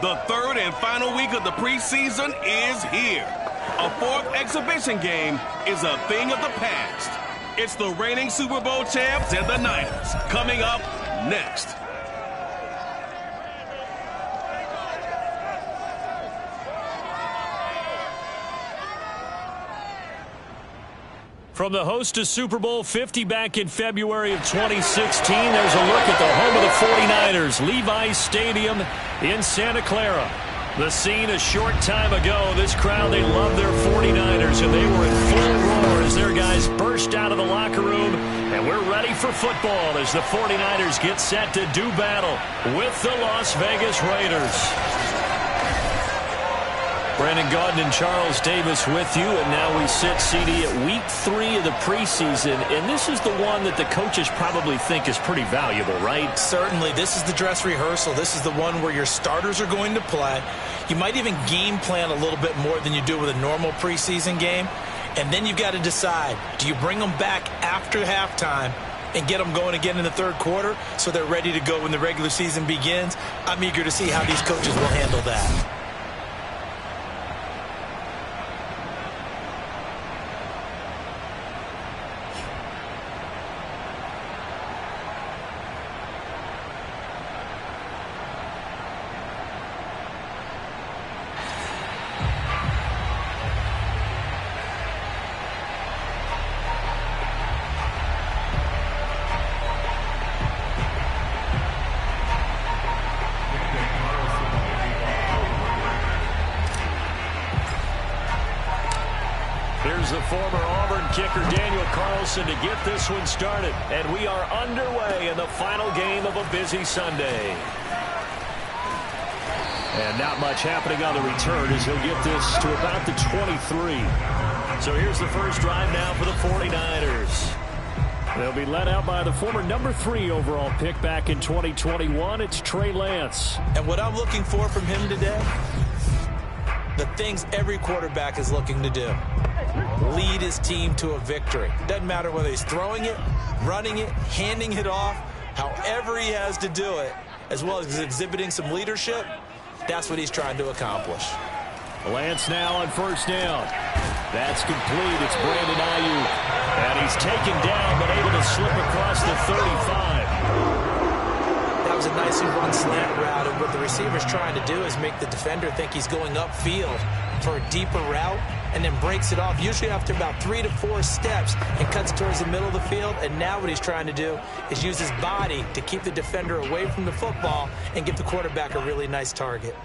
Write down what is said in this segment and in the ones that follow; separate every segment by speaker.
Speaker 1: The third and final week of the preseason is here. A fourth exhibition game is a thing of the past. It's the reigning Super Bowl champs and the Niners coming up next.
Speaker 2: From the host to Super Bowl 50 back in February of 2016, there's a look at the home of the 49ers, Levi's Stadium in Santa Clara. The scene a short time ago, this crowd, they love their 49ers, and they were in full roar as their guys burst out of the locker room, and we're ready for football as the 49ers get set to do battle with the Las Vegas Raiders. Brandon Gaudin and Charles Davis with you, and now we sit, CD, at week 3 of the preseason, and this is the one that the coaches probably think is pretty valuable, right?
Speaker 3: Certainly. This is the dress rehearsal. This is the one where your starters are going to play. You might even game plan a little bit more than you do with a normal preseason game, and then you've got to decide, do you bring them back after halftime and get them going again in the third quarter so they're ready to go when the regular season begins? I'm eager to see how these coaches will handle that.
Speaker 2: Here's the former Auburn kicker Daniel Carlson to get this one started. And we are underway in the final game of a busy Sunday. And not much happening on the return as he'll get this to about the 23. So here's the first drive now for the 49ers. They'll be led out by the former number 3 overall pick back in 2021. It's Trey Lance.
Speaker 3: And what I'm looking for from him today, the things every quarterback is looking to do. Lead his team to a victory. Doesn't matter whether he's throwing it, running it, handing it off, however he has to do it, as well as exhibiting some leadership, that's what he's trying to accomplish.
Speaker 2: Lance now on first down. That's complete. It's Brandon Ayuk. And he's taken down, but able to slip across the 35.
Speaker 3: That was a nicely run slant route, and what the receiver's trying to do is make the defender think he's going upfield for a deeper route, and then breaks it off, usually after about 3 to 4 steps, and cuts towards the middle of the field. And now what he's trying to do is use his body to keep the defender away from the football and give the quarterback a really nice target.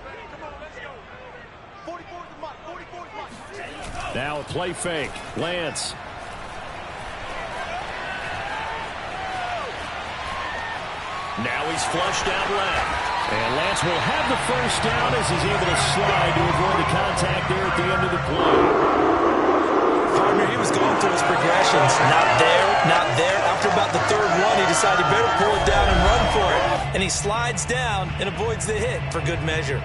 Speaker 2: Now a play fake. Lance. Now he's flushed out left. And Lance will have the first down as he's able to slide to avoid the contact there at the end of the play.
Speaker 3: Partner, he was going through his progressions. Not there, not there. After about the third one, he decided he better pull it down and run for it. And he slides down and avoids the hit for good measure.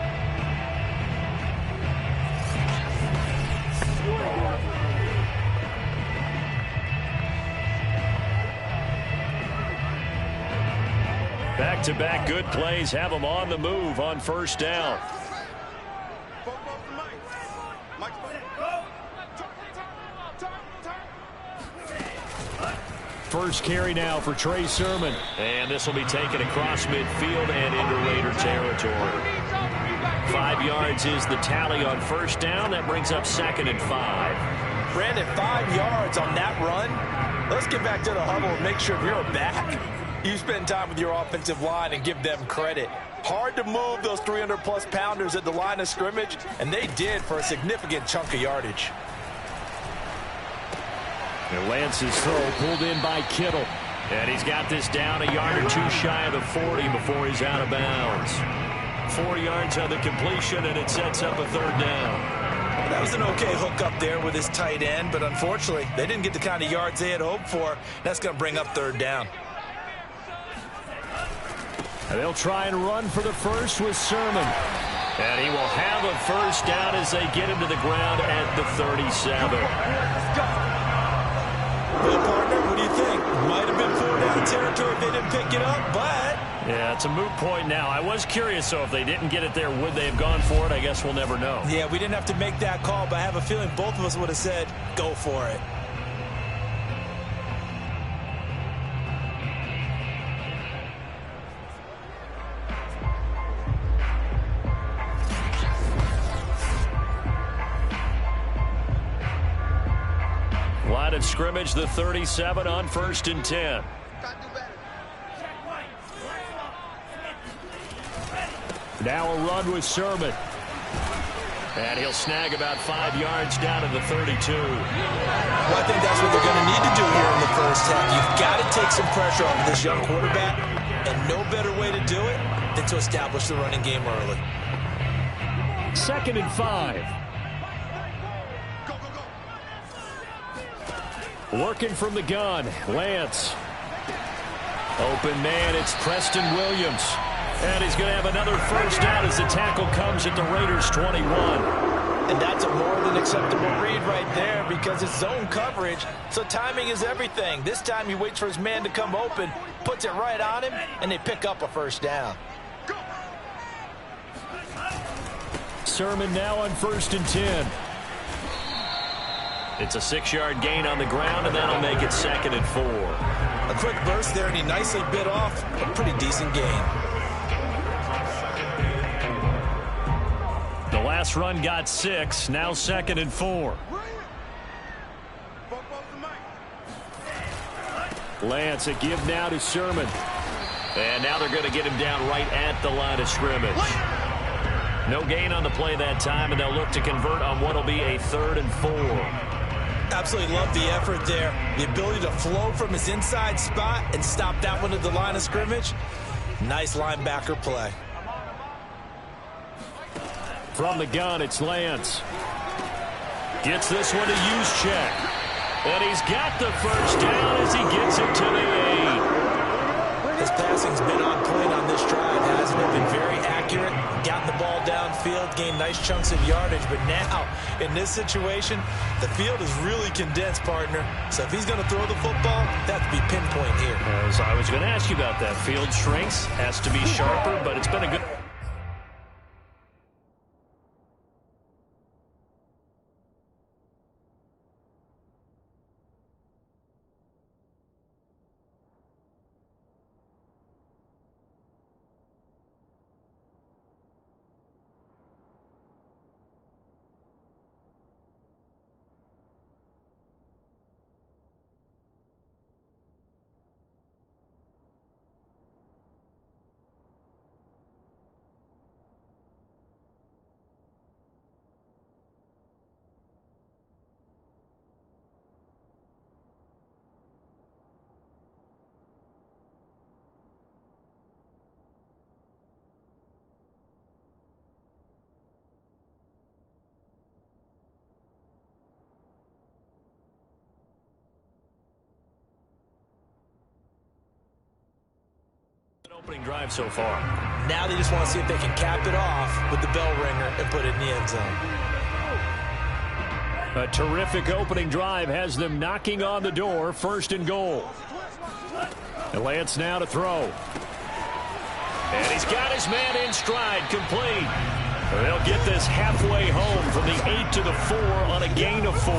Speaker 2: Back-to-back good plays have them on the move on first down. First carry now for Trey Sermon. And this will be taken across midfield and into Raider territory. 5 yards is the tally on first down. That brings up 2nd and 5.
Speaker 3: Brandon, 5 yards on that run. Let's get back to the huddle and make sure you're back. You spend time with your offensive line and give them credit. Hard to move those 300-plus pounders at the line of scrimmage, and they did for a significant chunk of yardage.
Speaker 2: And Lance's throw pulled in by Kittle. And he's got this down a yard or 2 shy of the 40 before he's out of bounds. 4 yards on the completion, and it sets up a 3rd down.
Speaker 3: That was an okay hook up there with his tight end, but unfortunately, they didn't get the kind of yards they had hoped for. That's going to bring up 3rd down.
Speaker 2: And they'll try and run for the first with Sermon. And he will have a first down as they get him to the ground at the 37.
Speaker 3: Well, partner, what do you think? Might have been 4 down territory if they didn't pick it up, but
Speaker 2: Yeah, it's a moot point now. I was curious, so if they didn't get it there, would they have gone for it? I guess we'll never know.
Speaker 3: Yeah, we didn't have to make that call, but I have a feeling both of us would have said, go for it.
Speaker 2: Line of scrimmage, the 37 on 1st and 10. Now a run with Sermon. And he'll snag about 5 yards down to the 32.
Speaker 3: Well, I think that's what they're going to need to do here in the first half. You've got to take some pressure off of this young quarterback, and no better way to do it than to establish the running game early.
Speaker 2: 2nd and 5. Working from the gun, Lance. Open man, it's Preston Williams. And he's going to have another first down as the tackle comes at the Raiders' 21.
Speaker 3: And that's a more than acceptable read right there because it's zone coverage, so timing is everything. This time he waits for his man to come open, puts it right on him, and they pick up a first down.
Speaker 2: Sermon now on 1st and 10. It's a 6-yard gain on the ground, and that'll make it 2nd and 4.
Speaker 3: A quick burst there, and he nicely bit off a pretty decent gain.
Speaker 2: The last run got 6, now 2nd and 4. Lance, a give now to Sermon. And now they're going to get him down right at the line of scrimmage. No gain on the play that time, and they'll look to convert on what will be a 3rd and 4.
Speaker 3: Absolutely love the effort there. The ability to flow from his inside spot and stop that one at the line of scrimmage. Nice linebacker play.
Speaker 2: From the gun, it's Lance. Gets this one to Juszczyk. And he's got the first down as he gets it to the 8.
Speaker 3: His passing's been on point on this drive, hasn't it? Been very accurate, gotten the ball downfield, gained nice chunks of yardage. But now, in this situation, the field is really condensed, partner. So if he's going to throw the football, that has to be pinpoint here.
Speaker 2: As I was going to ask you about that. Field shrinks, has to be sharper, but it's been a good... Opening drive so far.
Speaker 3: Now they just want to see if they can cap it off with the bell ringer and put it in the end zone.
Speaker 2: A terrific opening drive has them knocking on the door. 1st and goal. And Lance now to throw. And he's got his man in stride, complete. They'll get this halfway home from the 8 to the 4 on a gain of 4.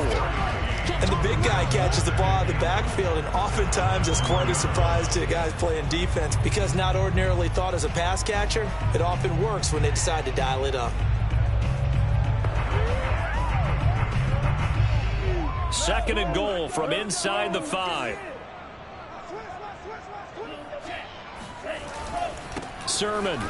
Speaker 3: And the big guy catches the ball out of the backfield, and oftentimes it's quite a surprise to guys playing defense because not ordinarily thought as a pass catcher, it often works when they decide to dial it up.
Speaker 2: 2nd and goal from inside the 5. Sermon.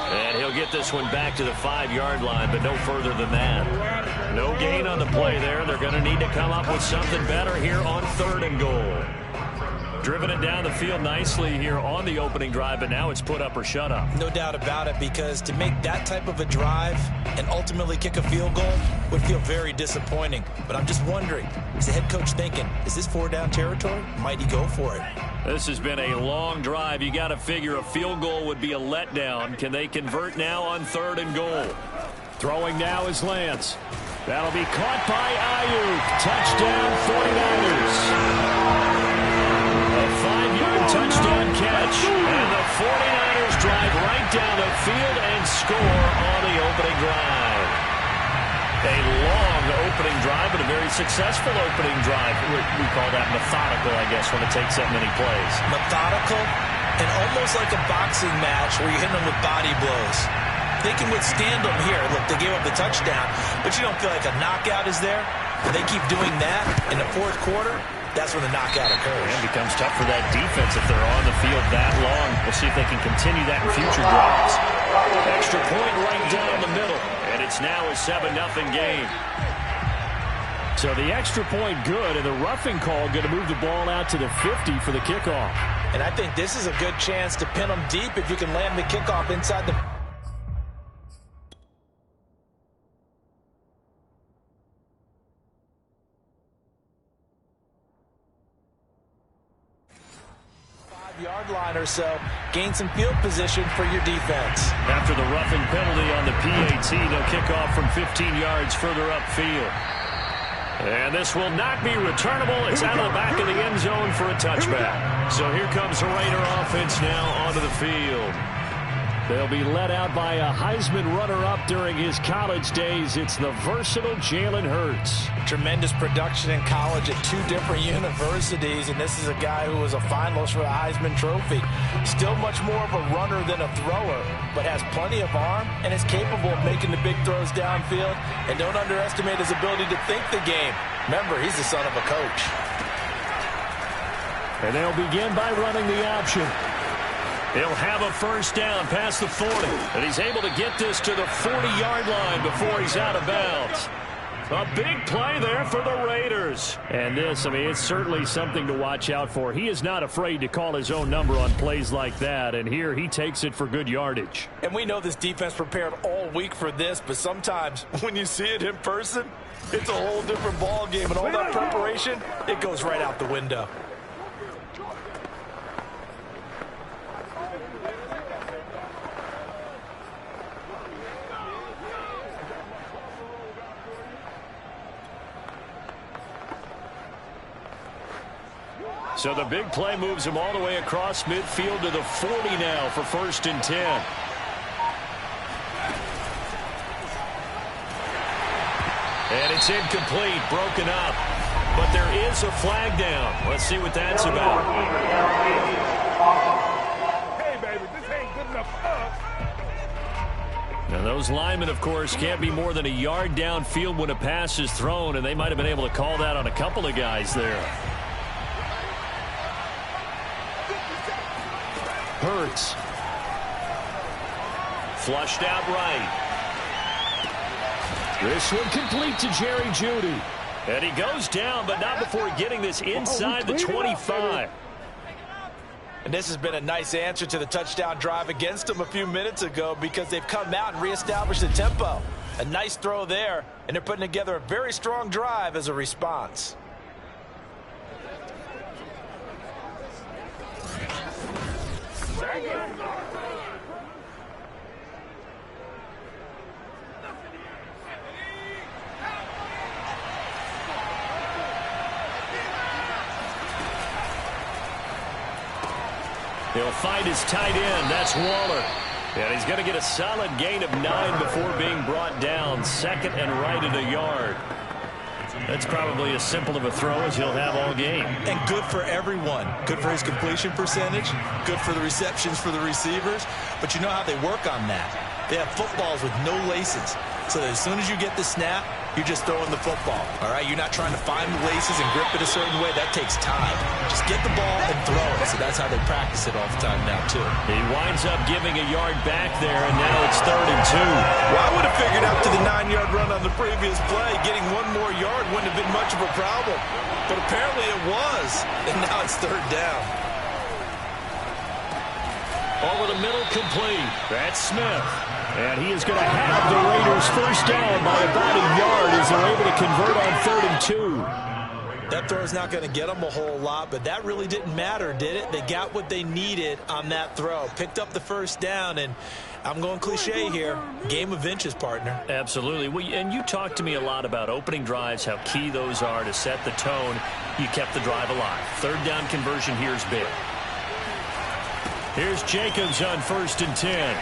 Speaker 2: And he'll get this one back to the 5-yard line, but no further than that. No gain on the play there. They're going to need to come up with something better here on 3rd and goal. Driven it down the field nicely here on the opening drive, but now it's put up or shut up.
Speaker 3: No doubt about it, because to make that type of a drive and ultimately kick a field goal would feel very disappointing. But I'm just wondering, is the head coach thinking, is this 4-down territory? Might he go for it?
Speaker 2: This has been a long drive. You got to figure a field goal would be a letdown. Can they convert now on 3rd and goal? Throwing now is Lance. That'll be caught by Ayuk. Touchdown 49ers. A 5-yard touchdown catch. And 49ers drive right down the field and score on the opening drive. A long opening drive, but a very successful opening drive. We call that methodical, I guess, when it takes that many plays.
Speaker 3: Methodical and almost like a boxing match where you're hitting them with body blows. They can withstand them here. Look, they gave up the touchdown, but you don't feel like a knockout is there. If they keep doing that in the fourth quarter, that's when the knockout occurs.
Speaker 2: And it becomes tough for that defense if they're on the field that long. We'll see if they can continue that in future drives. Extra point right down the middle, and it's now a 7-0 game. So the extra point good, and the roughing call going to move the ball out to the 50 for the kickoff.
Speaker 3: And I think this is a good chance to pin them deep if you can land the kickoff inside the... yard line or so, gain some field position for your defense.
Speaker 2: After the roughing penalty on the PAT, they'll kick off from 15 yards further upfield. And this will not be returnable. It's out of the back of the end zone for a touchback. So here comes the Raider offense now onto the field. They'll be led out by a Heisman runner-up during his college days. It's the versatile Jalen Hurts.
Speaker 3: Tremendous production in college at 2 different universities, and this is a guy who was a finalist for the Heisman Trophy. Still much more of a runner than a thrower, but has plenty of arm and is capable of making the big throws downfield. And don't underestimate his ability to think the game. Remember, he's the son of a coach.
Speaker 2: And they'll begin by running the option. He'll have a first down past the 40. And he's able to get this to the 40-yard line before he's out of bounds. A big play there for the Raiders. And this, I mean, it's certainly something to watch out for. He is not afraid to call his own number on plays like that. And here he takes it for good yardage.
Speaker 3: And we know this defense prepared all week for this, but sometimes when you see it in person, it's a whole different ball game. And all that preparation, it goes right out the window.
Speaker 2: So the big play moves him all the way across midfield to the 40 now for 1st and 10. And it's incomplete, broken up. But there is a flag down. Let's see what that's about.
Speaker 4: Hey, baby, this ain't good enough for us.
Speaker 2: Now, those linemen, of course, can't be more than a yard downfield when a pass is thrown, and they might have been able to call that on a couple of guys there. Hurts. Flushed out right. This one complete to Jerry Jeudy. And he goes down, but not before getting this inside the 25.
Speaker 3: And this has been a nice answer to the touchdown drive against them a few minutes ago because they've come out and reestablished the tempo. A nice throw there, and they're putting together a very strong drive as a response.
Speaker 2: He'll find his tight end. That's Waller. And he's going to get a solid gain of 9 before being brought down. 2nd and right at a yard. That's probably as simple of a throw as he'll have all game.
Speaker 3: And good for everyone. Good for his completion percentage. Good for the receptions for the receivers. But you know how they work on that. They have footballs with no laces. So that as soon as you get the snap, you're just throwing the football. All right? You're not trying to find the laces and grip it a certain way. That takes time. Just get the ball and throw it. So that's how they practice it all the time now, too.
Speaker 2: He winds up giving a yard back there, and now it's 3rd and 2.
Speaker 3: Well, I would have figured after the 9-yard run on the previous play, getting one more yard wouldn't have been much of a problem. But apparently it was. And now it's 3rd down.
Speaker 2: Over the middle, complete. That's Smith. And he is going to have the Raiders first down by about a yard as they're able to convert on 3rd and 2.
Speaker 3: That throw is not going to get them a whole lot, but that really didn't matter, did it? They got what they needed on that throw. Picked up the first down, and I'm going cliche here. Game of inches, partner.
Speaker 2: Absolutely. Well, and you talked to me a lot about opening drives, how key those are to set the tone. You kept the drive alive. 3rd down conversion here is big. Here's Jacobs on 1st and 10.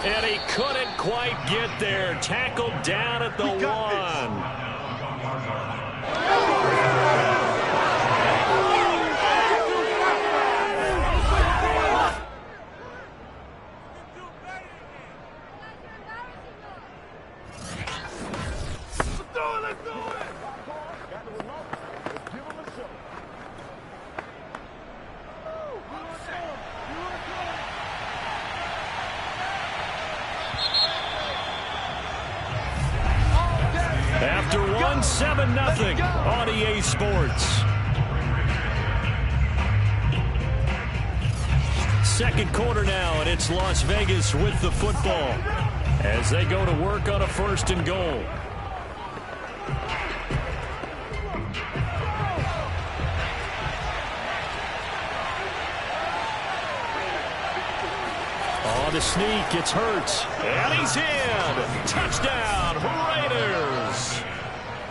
Speaker 2: And he couldn't quite get there. Tackled down at the 1. After 1, 7-0 on EA Sports. Second quarter now, and it's Las Vegas with the football as they go to work on a 1st and goal. On the sneak, it's Hurts. And he's in. Touchdown, Raiders.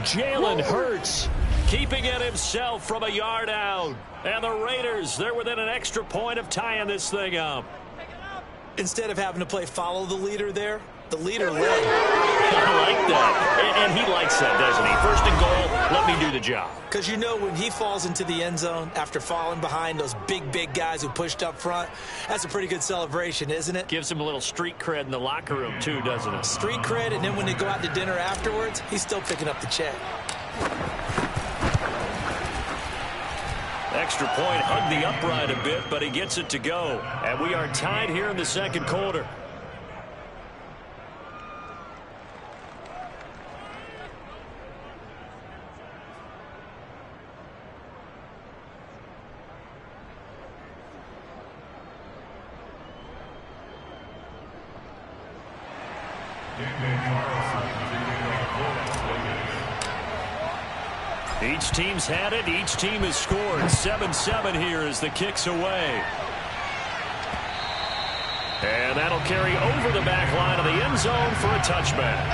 Speaker 2: Jalen Hurts keeping it himself from a yard out. And the Raiders, they're within an extra point of tying this thing up.
Speaker 3: Instead of having to play follow the leader there, the leader led.
Speaker 2: I like that. And he likes that, doesn't he? 1st and goal, let me do the job.
Speaker 3: Because you know when he falls into the end zone after falling behind those big guys who pushed up front, that's a pretty good celebration, isn't it?
Speaker 2: Gives him a little street cred in the locker room, too, doesn't it?
Speaker 3: Street cred, and then when they go out to dinner afterwards, he's still picking up the check.
Speaker 2: Extra point, hugged the upright a bit, but he gets it to go. And we are tied here in the second quarter. Each team's had it. Each team has scored. 7-7 here as the kick's away. And that'll carry over the back line of the end zone for a touchback.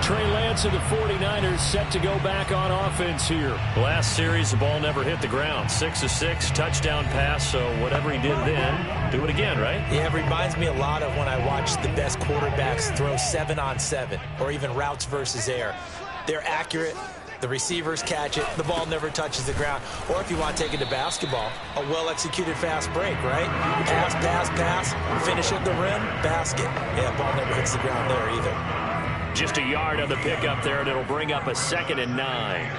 Speaker 2: Trey Lance of the 49ers set to go back on offense here. Last series, the ball never hit the ground. 6 of 6, touchdown pass, so whatever he did then, do it again, right?
Speaker 3: Yeah, it reminds me a lot of when I watch the best quarterbacks throw 7-on-7 or even routes versus air. They're accurate. The receivers catch it. The ball never touches the ground. Or if you want to take it to basketball, a well-executed fast break, right? Pass, pass, pass, finish at the rim, basket. Yeah, ball never hits the ground there either.
Speaker 2: Just a yard on the pickup there, and it'll bring up a 2nd and 9.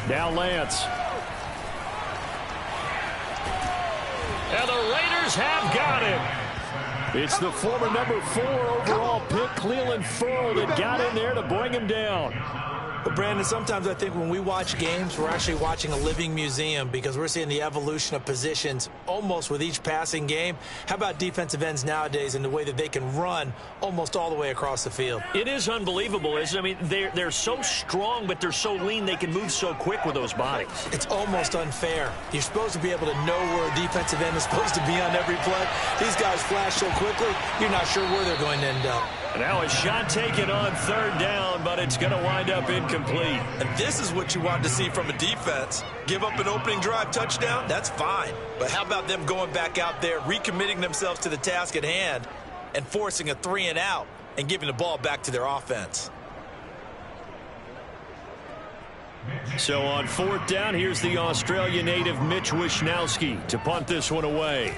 Speaker 2: Now Lance. And the Raiders have got him. It's the former number 4 overall pick, Cleveland Ferrell, that got in there to bring him down.
Speaker 3: But, Brandon, sometimes I think when we watch games, we're actually watching a living museum because we're seeing the evolution of positions almost with each passing game. How about defensive ends nowadays and the way that they can run almost all the way across the field?
Speaker 2: It is unbelievable, isn't it? I mean, they're so strong, but they're so lean they can move so quick with those bodies.
Speaker 3: It's almost unfair. You're supposed to be able to know where a defensive end is supposed to be on every play. These guys flash so quickly, you're not sure where they're going to end up.
Speaker 2: Now a shot taken on 3rd down, but it's going to wind up incomplete.
Speaker 3: And this is what you want to see from a defense. Give up an opening drive touchdown, that's fine. But how about them going back out there, recommitting themselves to the task at hand, and forcing a 3-and-out and giving the ball back to their offense?
Speaker 2: So on 4th down, here's the Australia native Mitch Wishnowsky to punt this one away.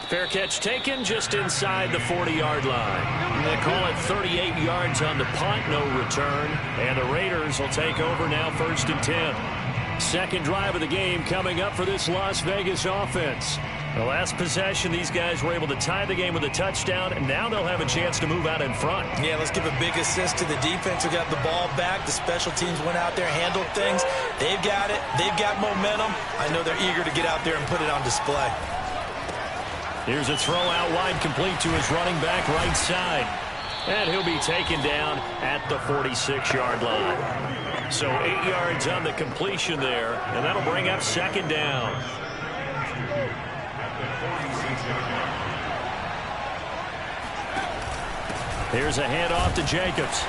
Speaker 2: Fair catch taken just inside the 40-yard line. They call it 38 yards on the punt, no return. And the Raiders will take over now 1st and 10. Second drive of the game coming up for this Las Vegas offense. The last possession, these guys were able to tie the game with a touchdown, and now they'll have a chance to move out in front.
Speaker 3: Yeah, let's give a big assist to the defense who got the ball back. The special teams went out there, handled things. They've got it. They've got momentum. I know they're eager to get out there and put it on display.
Speaker 2: Here's a throw out wide, complete to his running back right side. And he'll be taken down at the 46-yard line. So 8 yards on the completion there, and that'll bring up 2nd down. Here's a handoff to Jacobs.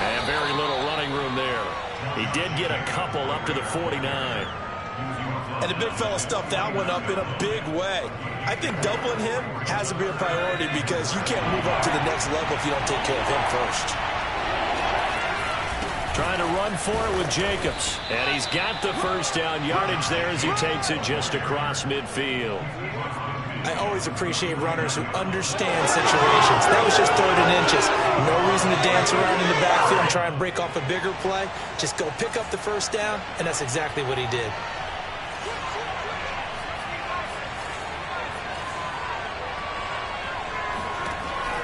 Speaker 2: And very little running room there. He did get a couple up to the 49.
Speaker 3: And the big fella stuffed that one up in a big way. I think doubling him has to be a priority because you can't move up to the next level if you don't take care of him first.
Speaker 2: Trying to run for it with Jacobs. And he's got the first down yardage there as he takes it just across midfield.
Speaker 3: I always appreciate runners who understand situations. That was just 3rd and inches. No reason to dance around in the backfield and try and break off a bigger play. Just go pick up the first down, and that's exactly what he did.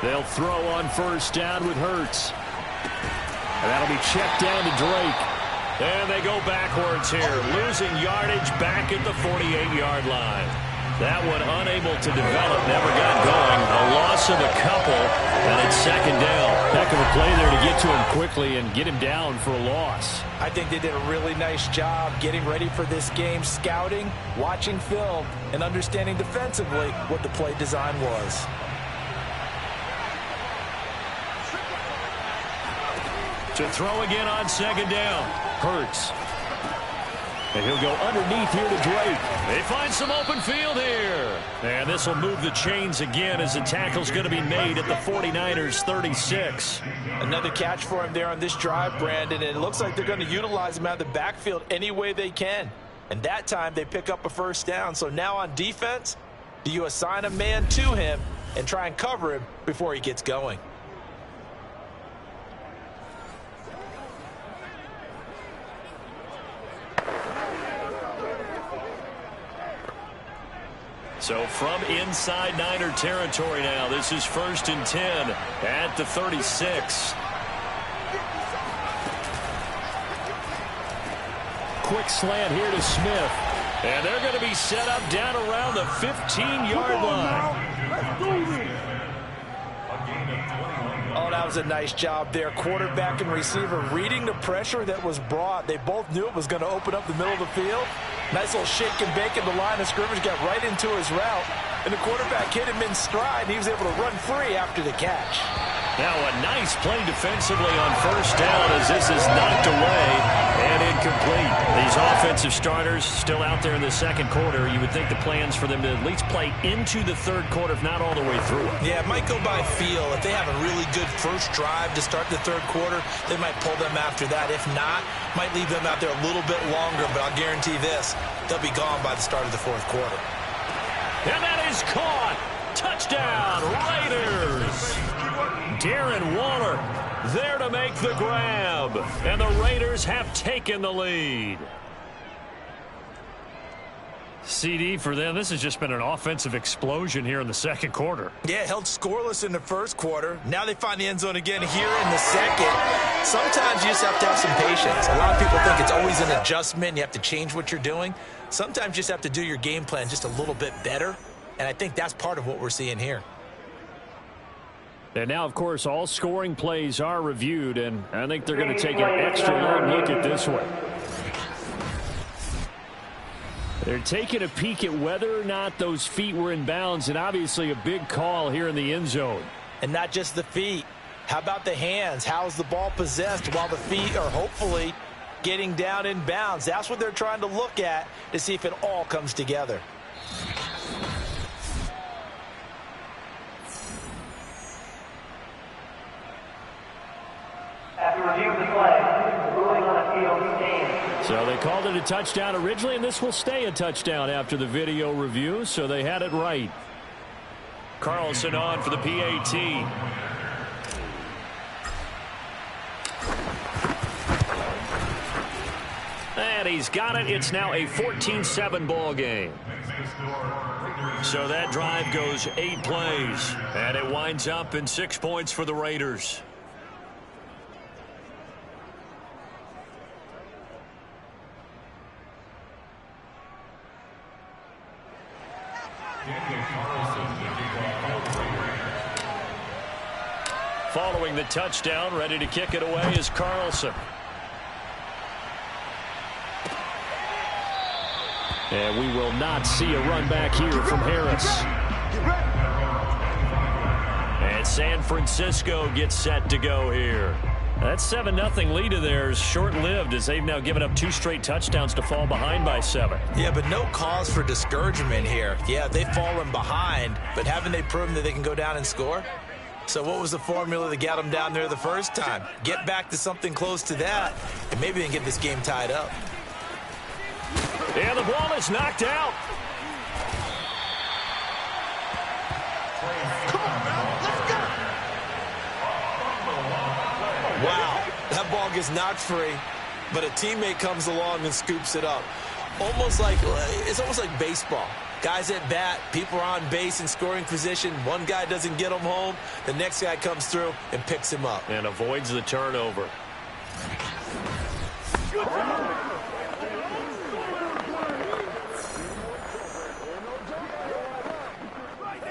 Speaker 2: They'll throw on first down with Hurts. And that'll be checked down to Drake. And they go backwards here, losing yardage back at the 48-yard line. That one unable to develop, never got going. A loss of a couple, and it's 2nd down. Heck of a play there to get to him quickly and get him down for a loss.
Speaker 3: I think they did a really nice job getting ready for this game, scouting, watching film, and understanding defensively what the play design was.
Speaker 2: To throw again on 2nd down. Hurts. And he'll go underneath here to Drake. They find some open field here. And this will move the chains again as the tackle's going to be made at the 49ers 36.
Speaker 3: Another catch for him there on this drive, Brandon. And it looks like they're going to utilize him out of the backfield any way they can. And that time they pick up a first down. So now on defense, do you assign a man to him and try and cover him before he gets going?
Speaker 2: So from inside Niner territory now, this is 1st and 10 at the 36. Quick slant here to Smith. And they're going to be set up down around the 15-yard line.
Speaker 3: Oh, that was a nice job there. Quarterback and receiver reading the pressure that was brought. They both knew it was going to open up the middle of the field. Nice little shake and bake in the line of scrimmage, got right into his route. And the quarterback hit him in stride, and he was able to run free after the catch.
Speaker 2: Now a nice play defensively on first down as this is knocked away and incomplete. These offensive starters still out there in the 2nd quarter. You would think the plans for them to at least play into the 3rd quarter, if not all the way through it.
Speaker 3: Yeah, it might go by feel. If they have a really good first drive to start the 3rd quarter, they might pull them after that. If not, might leave them out there a little bit longer, but I'll guarantee this, they'll be gone by the start of the 4th quarter.
Speaker 2: And that is caught. Touchdown, Raiders. Darren Waller there to make the grab. And the Raiders have taken the lead. CD for them, this has just been an offensive explosion here in the 2nd quarter.
Speaker 3: Yeah, held scoreless in the 1st quarter. Now they find the end zone again here in the 2nd. Sometimes you just have to have some patience. A lot of people think it's always an adjustment. You have to change what you're doing. Sometimes you just have to do your game plan just a little bit better. And I think that's part of what we're seeing here.
Speaker 2: And now, of course, all scoring plays are reviewed, and I think they're going to take an extra long look at this one. They're taking a peek at whether or not those feet were in bounds, and obviously a big call here in the end zone.
Speaker 3: And not just the feet. How about the hands? How's the ball possessed while the feet are hopefully getting down in bounds? That's what they're trying to look at to see if it all comes together.
Speaker 5: After review of the play, ruling on a field stands.
Speaker 2: So they called it a touchdown originally, and this will stay a touchdown after the video review, so they had it right. Carlson on for the PAT. And he's got it. It's now a 14-7 ball game. So that drive goes 8 plays, and it winds up in 6 points for the Raiders. Following the touchdown, ready to kick it away is Carlson. And we will not see a run back here from Harris. And San Francisco gets set to go here. That 7-0 lead of theirs short-lived as they've now given up 2 straight touchdowns to fall behind by 7.
Speaker 3: Yeah, but no cause for discouragement here. Yeah, they've fallen behind, but haven't they proven that they can go down and score? So what was the formula that got them down there the first time? Get back to something close to that, and maybe they can get this game tied up.
Speaker 2: And the ball is knocked out.
Speaker 3: Wow, that ball gets knocked free, but a teammate comes along and scoops it up. It's almost like baseball. Guys at bat, people are on base in scoring position. One guy doesn't get him home. The next guy comes through and picks him up.
Speaker 2: And avoids the turnover.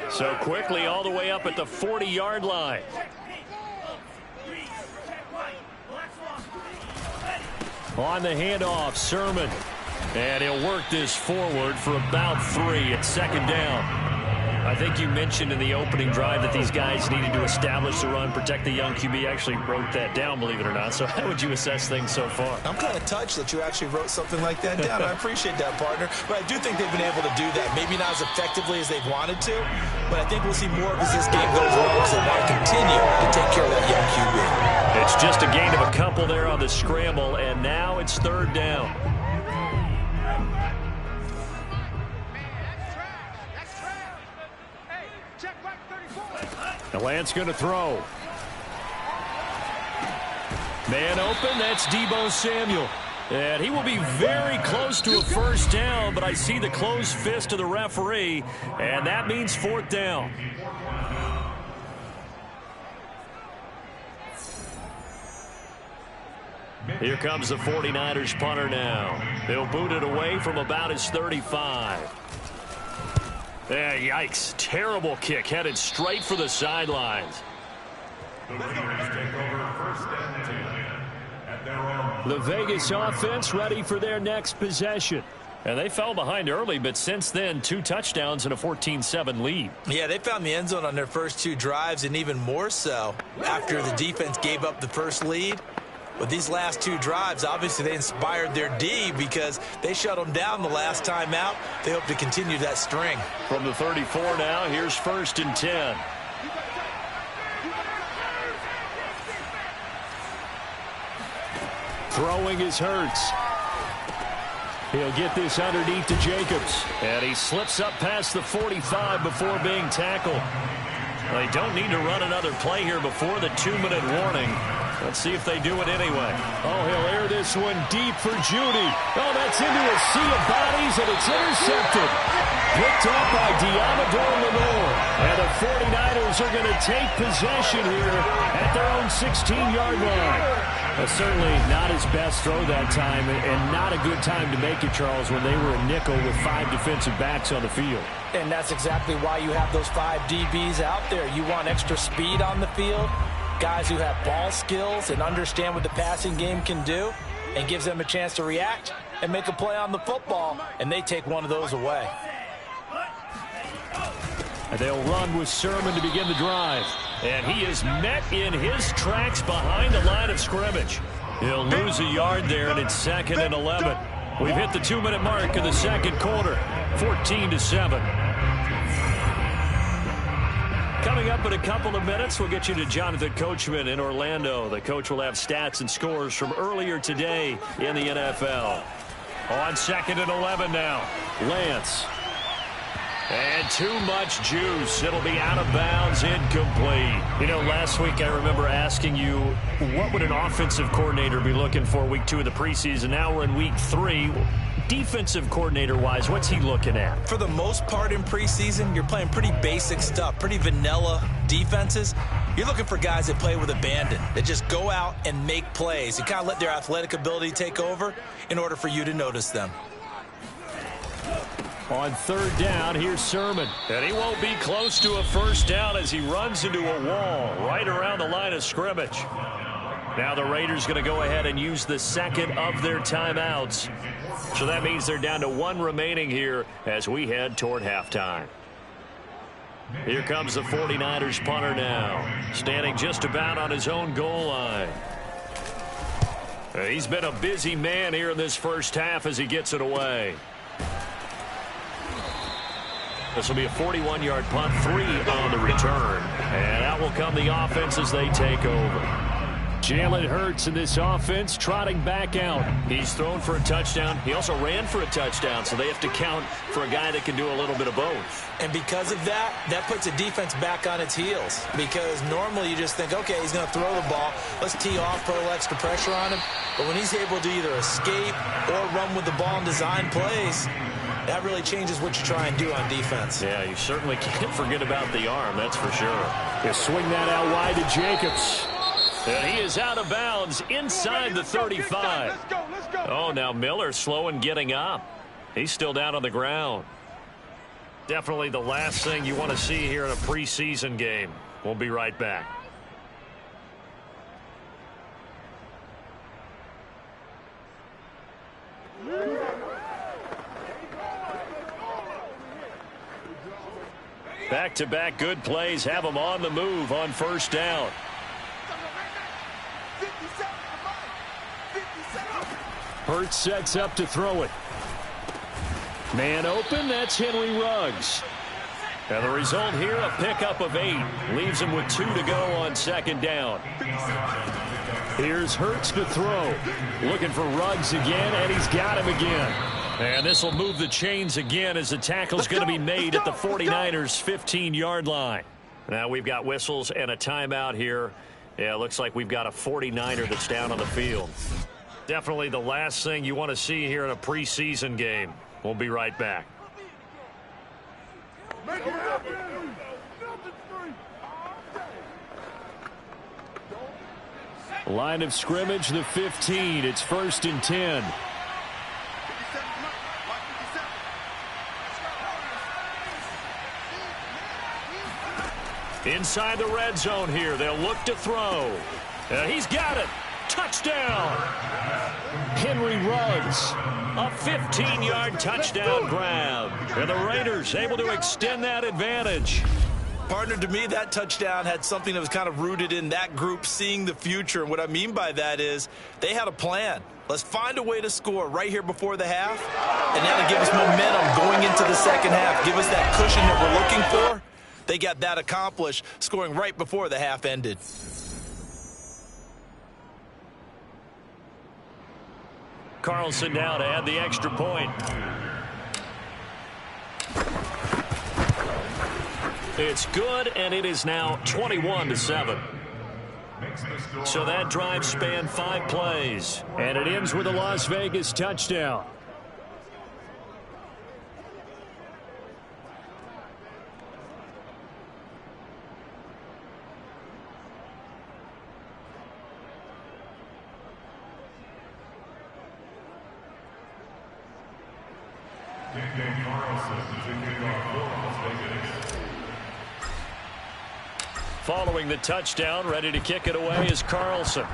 Speaker 2: So quickly all the way up at the 40-yard line. On the handoff, Sermon. And he'll work this forward for about 3 at 2nd down. I think you mentioned in the opening drive that these guys needed to establish the run, protect the young QB. I actually wrote that down, believe it or not. So how would you assess things so far?
Speaker 3: I'm kind of touched that you actually wrote something like that down. I appreciate that, partner. But I do think they've been able to do that. Maybe not as effectively as they've wanted to, but I think we'll see more of as this game goes on because they want to continue to take care of that young QB.
Speaker 2: It's just a gain of a couple there on the scramble, and now it's 3rd down. The Lance going to throw. Man open, that's Deebo Samuel. And he will be very close to a 1st down, but I see the closed fist of the referee, and that means 4th down. Here comes the 49ers punter now. They'll boot it away from about his 35. Yeah, yikes. Terrible kick headed straight for the sidelines. The Vegas offense ready for their next possession. And they fell behind early, but since then, 2 touchdowns and a 14-7 lead.
Speaker 3: Yeah, they found the end zone on their first 2 drives, and even more so after the defense gave up the first lead. With these last 2 drives, obviously they inspired their D because they shut them down the last time out. They hope to continue that string.
Speaker 2: From the 34 now, here's 1st and 10. Throwing is Hurts. He'll get this underneath to Jacobs. And he slips up past the 45 before being tackled. They don't need to run another play here before the 2-minute warning. Let's see if they do it anyway. Oh, he'll air this one deep for Judy. Oh, that's into a sea of bodies, and it's intercepted. Picked up by Diamador Lenore. And the 49ers are going to take possession here at their own 16-yard line. Certainly not his best throw that time, and not a good time to make it, Charles, when they were a nickel with 5 defensive backs on the field.
Speaker 3: And that's exactly why you have those 5 DBs out there. You want extra speed on the field, guys who have ball skills and understand what the passing game can do, and gives them a chance to react and make a play on the football, and they take one of those away.
Speaker 2: And they'll run with Sermon to begin the drive. And he is met in his tracks behind the line of scrimmage. He'll lose a yard there, and it's 2nd and 11. We've hit the 2-minute mark in the 2nd quarter, 14-7. Coming up in a couple of minutes, we'll get you to Jonathan Coachman in Orlando. The coach will have stats and scores from earlier today in the NFL. On 2nd and 11 now, Lance. And too much juice. It'll be out of bounds, incomplete. You know, last week I remember asking you, what would an offensive coordinator be looking for week 2 of the preseason? Now we're in week 3. Defensive coordinator-wise, what's he looking at?
Speaker 3: For the most part in preseason, you're playing pretty basic stuff, pretty vanilla defenses. You're looking for guys that play with abandon, that just go out and make plays and kind of let their athletic ability take over in order for you to notice them.
Speaker 2: On 3rd down, here's Sermon. And he won't be close to a 1st down as he runs into a wall right around the line of scrimmage. Now the Raiders going to go ahead and use the 2nd of their timeouts. So that means they're down to 1 remaining here as we head toward halftime. Here comes the 49ers punter now, standing just about on his own goal line. He's been a busy man here in this first half as he gets it away. This will be a 41-yard punt, 3 on the return. And out will come the offense as they take over. Jalen Hurts in this offense trotting back out. He's thrown for a touchdown. He also ran for a touchdown, so they have to count for a guy that can do a little bit of both.
Speaker 3: And because of that, that puts a defense back on its heels. Because normally you just think, okay, he's going to throw the ball. Let's tee off, put a little extra pressure on him. But when he's able to either escape or run with the ball and design plays, that really changes what you try and do on defense.
Speaker 2: Yeah, you certainly can't forget about the arm, that's for sure. You swing that out wide to Jacobs. And he is out of bounds inside the 35.
Speaker 4: Let's go.
Speaker 2: Oh, now Miller slow in getting up. He's still down on the ground. Definitely the last thing you want to see here in a preseason game. We'll be right back. Back-to-back good plays have them on the move on first down. Hurts sets up to throw it. Man open, that's Henry Ruggs. And the result here, a pickup of 8. Leaves him with 2 to go on second down. Here's Hurts to throw. Looking for Ruggs again, and he's got him again. And this will move the chains again as the tackle's going to be made at the 49ers' 15-yard line. Now we've got whistles and a timeout here. Yeah, it looks like we've got a 49er that's down on the field. Definitely the last thing you want to see here in a preseason game. We'll be right back. Line of scrimmage, the 15. It's 1st and 10. Inside the red zone here. They'll look to throw. He's got it. Touchdown. Henry Ruggs. A 15-yard touchdown grab. And the Raiders able to extend that advantage.
Speaker 3: Partner, to me, that touchdown had something that was kind of rooted in that group seeing the future. And what I mean by that is they had a plan. Let's find a way to score right here before the half. And now to give us momentum going into the second half. Give us that cushion that we're looking for. They got that accomplished, scoring right before the half ended.
Speaker 2: Carlson now to add the extra point. It's good, and it is now 21-7. So that drive spanned 5 plays, and it ends with a Las Vegas touchdown. Following the touchdown, ready to kick it away is Carlson.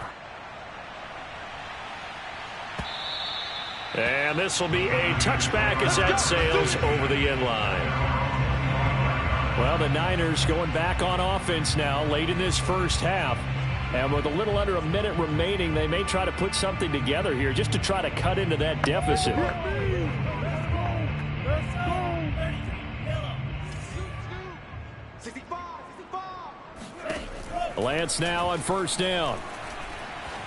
Speaker 2: And this will be a touchback as that sails over the end line. Well, the Niners going back on offense now late in this first half. And with a little under a minute remaining, they may try to put something together here just to try to cut into that deficit. Lance now on first down.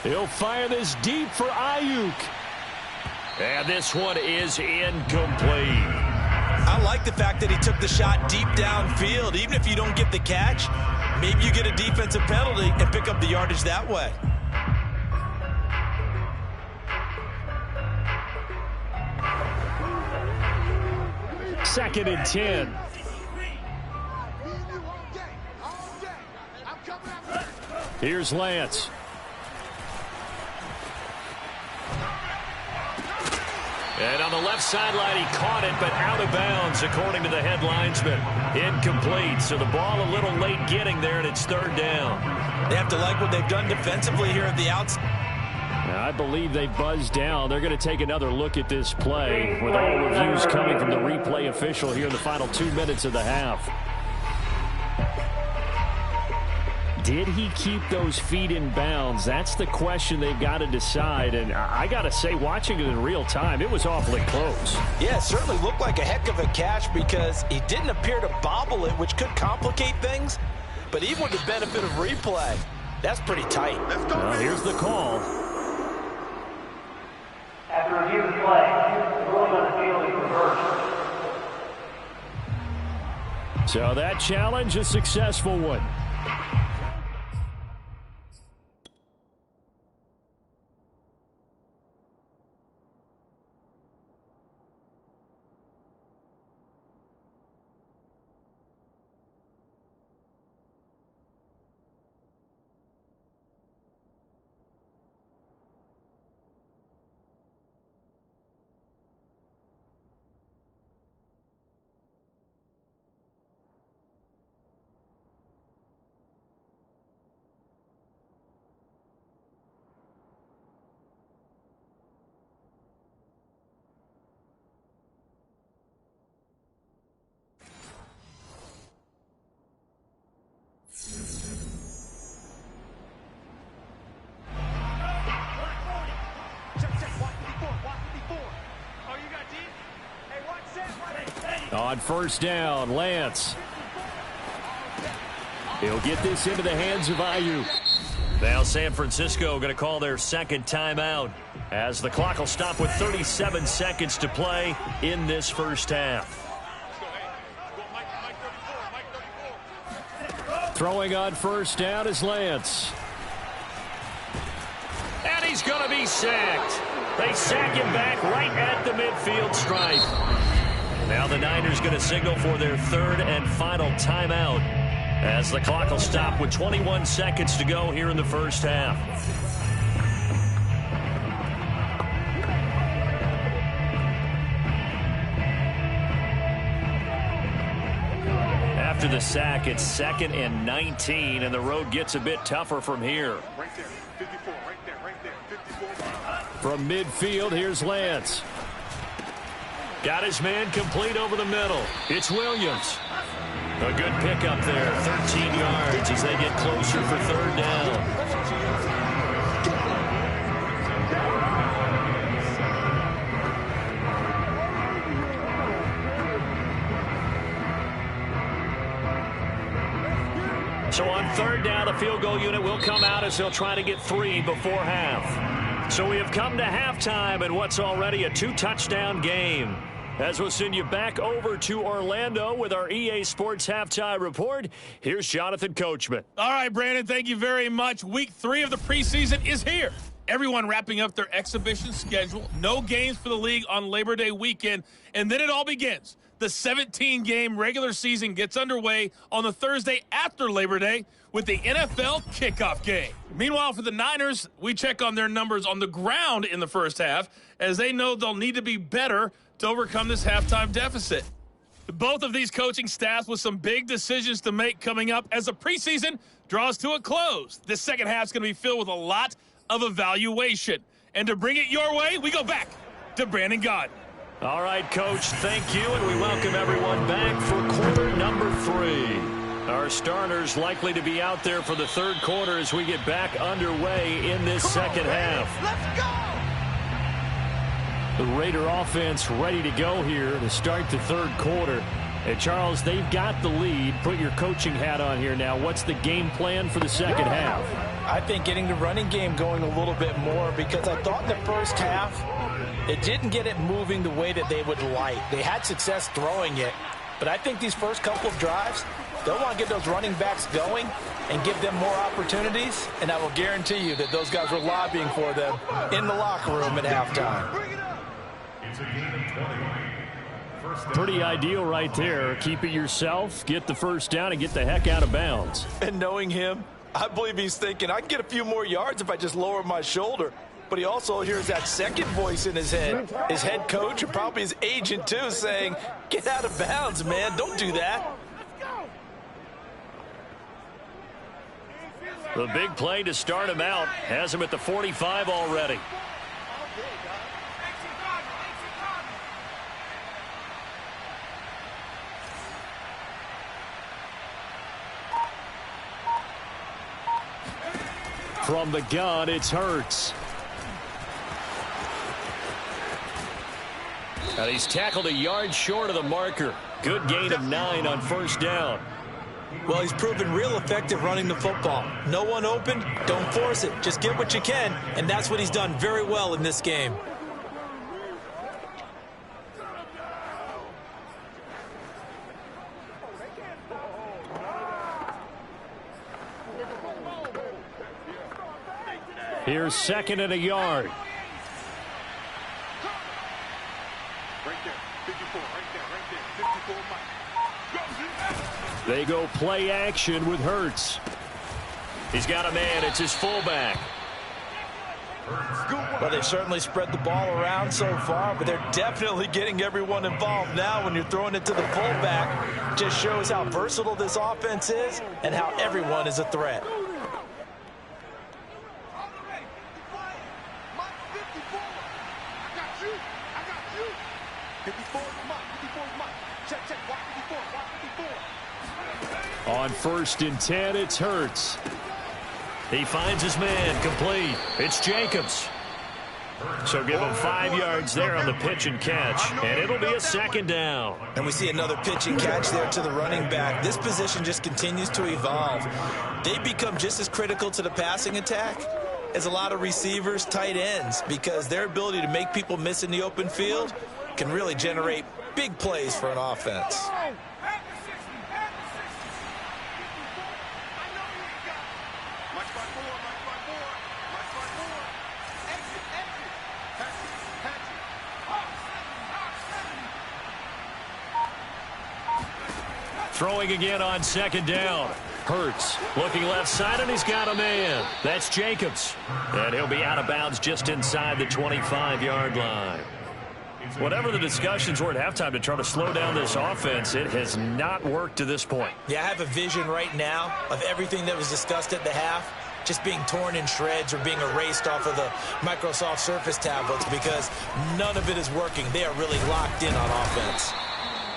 Speaker 2: He'll fire this deep for Ayuk. And this one is incomplete.
Speaker 3: I like the fact that he took the shot deep downfield. Even if you don't get the catch, maybe you get a defensive penalty and pick up the yardage that way.
Speaker 2: Second and 10. Here's Lance. And on the left sideline, he caught it, but out of bounds, according to the head linesman. Incomplete, so the ball a little late getting there, and it's 3rd down.
Speaker 3: They have to like what they've done defensively here at the outside.
Speaker 2: I believe they buzzed down. They're going to take another look at this play with all reviews coming from the replay official here in the final 2 minutes of the half. Did he keep those feet in bounds? That's the question they've got to decide. And I got to say, watching it in real time, it was awfully close.
Speaker 3: Yeah, it certainly looked like a heck of a catch because he didn't appear to bobble it, which could complicate things. But even with the benefit of replay, that's pretty tight.
Speaker 2: Well, here's the call.
Speaker 5: After review of the play, the ruling on the field is reversed.
Speaker 2: So that challenge, a successful one. On first down, Lance. He'll get this into the hands of Ayuk.
Speaker 6: Now San Francisco going to call their second timeout as the clock will stop with 37 seconds to play in this first half.
Speaker 2: Throwing on first down is Lance.
Speaker 6: And he's going to be sacked. They sack him back right at the midfield stripe. Now the Niners going to signal for their third and final timeout as the clock will stop with 21 seconds to go here in the first half. After the sack, it's 2nd and 19, and the road gets a bit tougher from here.
Speaker 4: Right there, 54, right there, 54.
Speaker 2: From midfield, here's Lance.
Speaker 6: Got his man complete over the middle. It's Williams. A good pickup there, 13 yards as they get closer for third down. So on third down, the field goal unit will come out as they'll try to get 3 before half. So we have come to halftime in what's already a 2-touchdown game. As we'll send you back over to Orlando with our EA Sports Halftime Report, here's Jonathan Coachman.
Speaker 7: All right, Brandon, thank you very much. Week 3 of the preseason is here. Everyone wrapping up their exhibition schedule. No games for the league on Labor Day weekend, and then it all begins. The 17-game regular season gets underway on the Thursday after Labor Day with the NFL kickoff game. Meanwhile, for the Niners, we check on their numbers on the ground in the first half as they know they'll need to be better to overcome this halftime deficit. Both of these coaching staffs with some big decisions to make coming up as the preseason draws to a close. This second half is going to be filled with a lot of evaluation. And to bring it your way, we go back to Brandon Gaudin.
Speaker 6: All right, Coach, thank you, and we welcome everyone back for quarter number 3. Our starters likely to be out there for the third quarter as we get back underway in this second half.
Speaker 3: Let's go!
Speaker 2: The Raider offense ready to go here to start the third quarter. And Charles, they've got the lead. Put your coaching hat on here now. What's the game plan for the second half?
Speaker 3: I think getting the running game going a little bit more because I thought in the first half it didn't get it moving the way that they would like. They had success throwing it, but I think these first couple of drives, they'll want to get those running backs going and give them more opportunities, and I will guarantee you that those guys were lobbying for them in the locker room at halftime.
Speaker 2: Pretty ideal right there. Keep it yourself, get the first down, and get the heck out of bounds.
Speaker 3: And knowing him, I believe he's thinking, I can get a few more yards if I just lower my shoulder. But he also hears that second voice in his head, his head coach and probably his agent too, saying, get out of bounds, man. Don't do that.
Speaker 6: The big play to start him out has him at the 45 already.
Speaker 2: From the gun, it's Hurts. And he's tackled a yard short of the marker. Good gain of 9 on first down.
Speaker 3: Well, he's proven real effective running the football. No one open, don't force it. Just get what you can, and that's what he's done very well in this game.
Speaker 2: Here's second and a yard.
Speaker 4: Right there, 54, right there, 54.
Speaker 2: They go play action with Hurts. He's got a man. It's his fullback.
Speaker 3: Well, they've certainly spread the ball around so far, but they're definitely getting everyone involved now when you're throwing it to the fullback. Just shows how versatile this offense is and how everyone is a threat.
Speaker 2: On first and 10, it's Hurts.
Speaker 6: He finds his man, complete. It's Jacobs. So give him 5 yards there on the pitch and catch, and it'll be a second down.
Speaker 3: And we see another pitch and catch there to the running back. This position just continues to evolve. They become just as critical to the passing attack as a lot of receivers, tight ends, because their ability to make people miss in the open field can really generate big plays for an offense.
Speaker 2: Throwing again on second down. Hurts looking left side, and he's got a man. That's Jacobs.
Speaker 6: And he'll be out of bounds just inside the 25-yard line.
Speaker 2: Whatever the discussions were at halftime to try to slow down this offense, it has not worked to this point.
Speaker 3: Yeah, I have a vision right now of everything that was discussed at the half just being torn in shreds or being erased off of the Microsoft Surface tablets because none of it is working. They are really locked in on offense.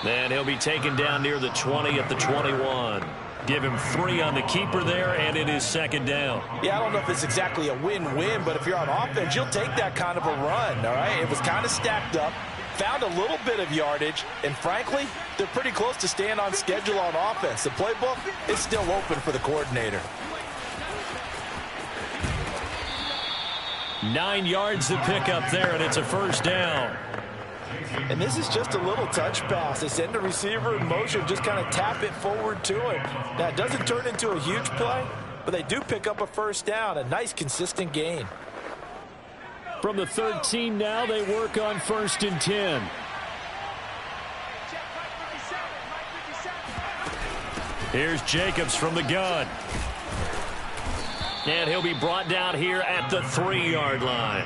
Speaker 6: Then he'll be taken down near the 20 at the 21.
Speaker 2: Give him 3 on the keeper there, and it is second down.
Speaker 3: Yeah, I don't know if it's exactly a win-win, but if you're on offense, you'll take that kind of a run, all right? It was kind of stacked up, found a little bit of yardage, and frankly, they're pretty close to staying on schedule on offense. The playbook is still open for the coordinator.
Speaker 2: 9 yards to pick up there, and it's a first down.
Speaker 3: And this is just a little touch pass. They send the receiver in motion, just kind of tap it forward to him. Now, it doesn't turn into a huge play, but they do pick up a first down, a nice, consistent gain.
Speaker 2: From the 13 now, they work on first and 10. Here's Jacobs from the gun.
Speaker 6: And he'll be brought down here at the 3-yard line.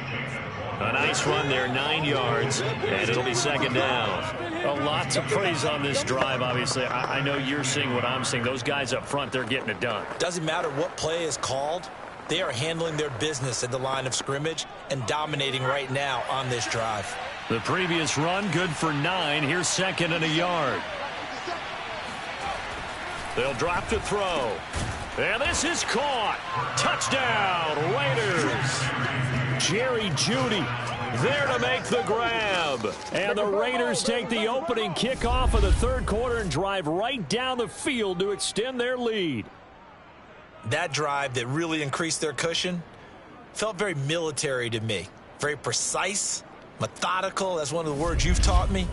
Speaker 6: A nice run there, 9 yards, and it'll be second down.
Speaker 2: A lot to praise on this drive, obviously. I know you're seeing what I'm seeing. Those guys up front, they're getting it done.
Speaker 3: Doesn't matter what play is called. They are handling their business at the line of scrimmage and dominating right now on this drive.
Speaker 2: The previous run, good for 9. Here's second and a yard.
Speaker 6: They'll drop to throw. And this is caught. Touchdown, Raiders.
Speaker 2: Jerry Jeudy there to make the grab. And the Raiders take the opening kickoff of the third quarter and drive right down the field to extend their lead.
Speaker 3: That drive that really increased their cushion felt very military to me. Very precise, methodical. That's one of the words you've taught me.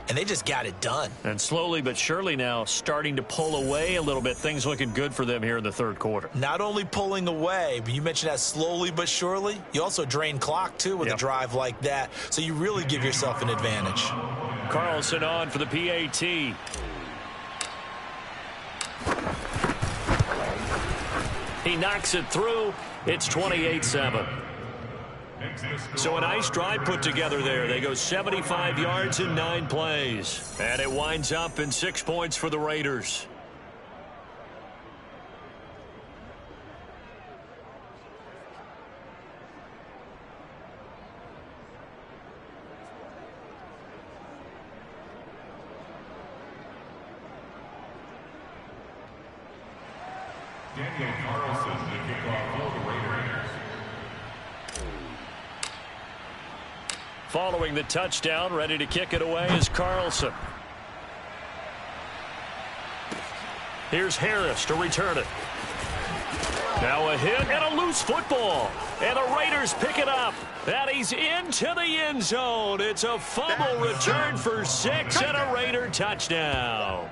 Speaker 3: And they just got it done.
Speaker 2: And slowly but surely now starting to pull away a little bit. Things looking good for them here in the third quarter.
Speaker 3: Not only pulling away, but you mentioned that slowly but surely. You also drain clock, too, with a drive like that. So you really give yourself an advantage.
Speaker 2: Carlson on for the PAT.
Speaker 6: He knocks it through. It's 28-7.
Speaker 2: So a nice drive put together there. They go 75 yards in 9 plays. And it winds up in 6 points for the Raiders.
Speaker 6: Following the touchdown, ready to kick it away is Carlson. Here's Harris to return it. Now a hit and a loose football. And the Raiders pick it up. And he's into the end zone. It's a fumble return for 6 and a Raider touchdown.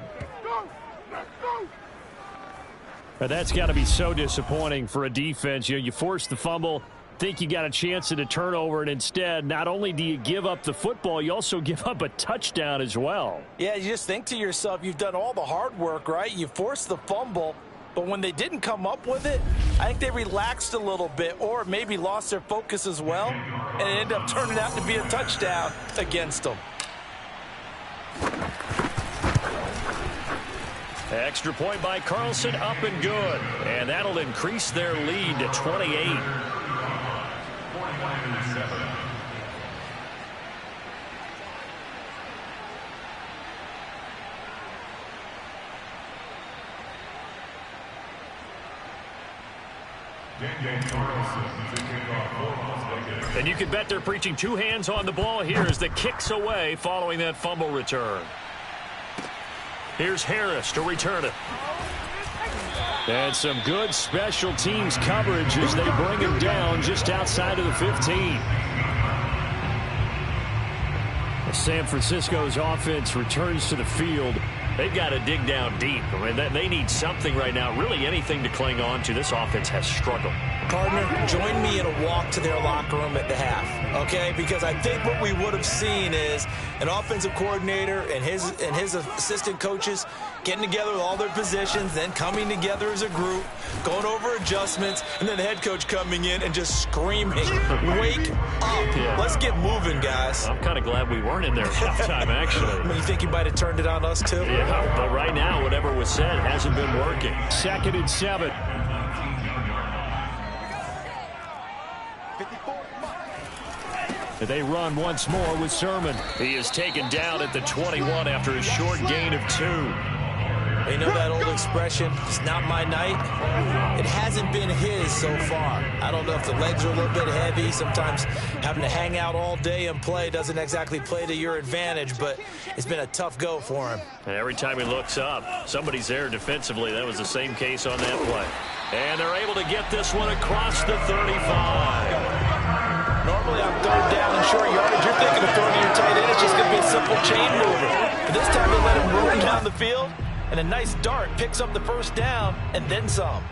Speaker 2: But that's got to be so disappointing for a defense. You force the fumble, think you got a chance at a turnover, and instead, not only do you give up the football, you also give up a touchdown as well.
Speaker 3: Yeah, you just think to yourself, you've done all the hard work, right? You forced the fumble, but when they didn't come up with it, I think they relaxed a little bit or maybe lost their focus as well, and it ended up turning out to be a touchdown against them.
Speaker 6: Extra point by Carlson, up and good. And that'll increase their lead to 28. And you can bet they're preaching 2 hands on the ball here as the kick's away following that fumble return. Here's Harris to return it. And some good special teams coverage as they bring him down just outside of the 15. San Francisco's offense returns to the field. They've got to dig down deep. I mean, they need something right now, really anything to cling on to. This offense has struggled.
Speaker 3: Partner, join me in a walk to their locker room at the half, okay? Because I think what we would have seen is an offensive coordinator and his assistant coaches getting together with all their positions, then coming together as a group, going over adjustments, and then the head coach coming in and just screaming, wake up. Yeah. Let's get moving, guys.
Speaker 6: I'm kind of glad we weren't in there at halftime, actually.
Speaker 3: I mean, you think he might have turned it on us, too?
Speaker 6: Yeah, but right now, whatever was said hasn't been working.
Speaker 2: 2nd and 7. They run once more with Sermon.
Speaker 6: He is taken down at the 21 after a short gain of 2.
Speaker 3: You know that old expression, it's not my night? It hasn't been his so far. I don't know if the legs are a little bit heavy. Sometimes having to hang out all day and play doesn't exactly play to your advantage, but it's been a tough go for him.
Speaker 6: And every time he looks up, somebody's there defensively. That was the same case on that play. And they're able to get this one across the 35.
Speaker 3: Normally on 3rd down and short yardage, you're thinking of throwing to your tight end. It's just going to be a simple chain mover. But this time they let him roll down the field, and a nice dart picks up the 1st down and then some.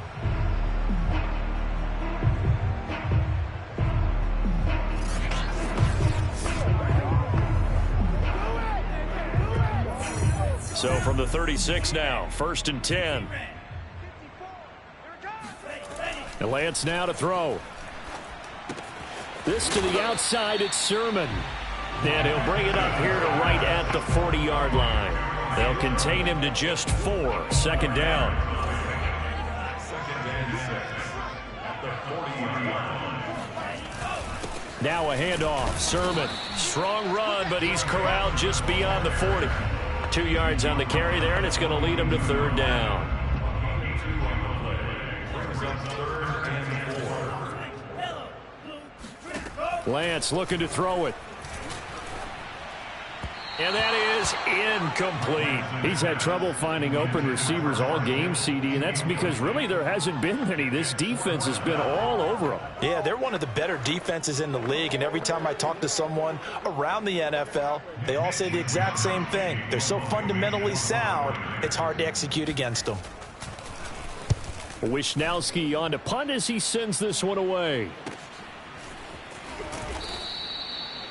Speaker 6: So from the 36 now, 1st and 10.
Speaker 2: And Lance now to throw. This to the outside, it's Sermon. And he'll bring it up here to right at the 40-yard line. They'll contain him to just 4. 2nd down. Now a handoff. Sermon. Strong run, but he's corralled just beyond the 40. 2 yards on the carry there, and it's going to lead him to 3rd down. Lance looking to throw it. And that is incomplete. He's had trouble finding open receivers all game, CD, and that's because really there hasn't been many. This defense has been all over them.
Speaker 3: Yeah, they're one of the better defenses in the league, and every time I talk to someone around the NFL, they all say the exact same thing. They're so fundamentally sound, it's hard to execute against them.
Speaker 2: Wisnowski on to punt as he sends this one away.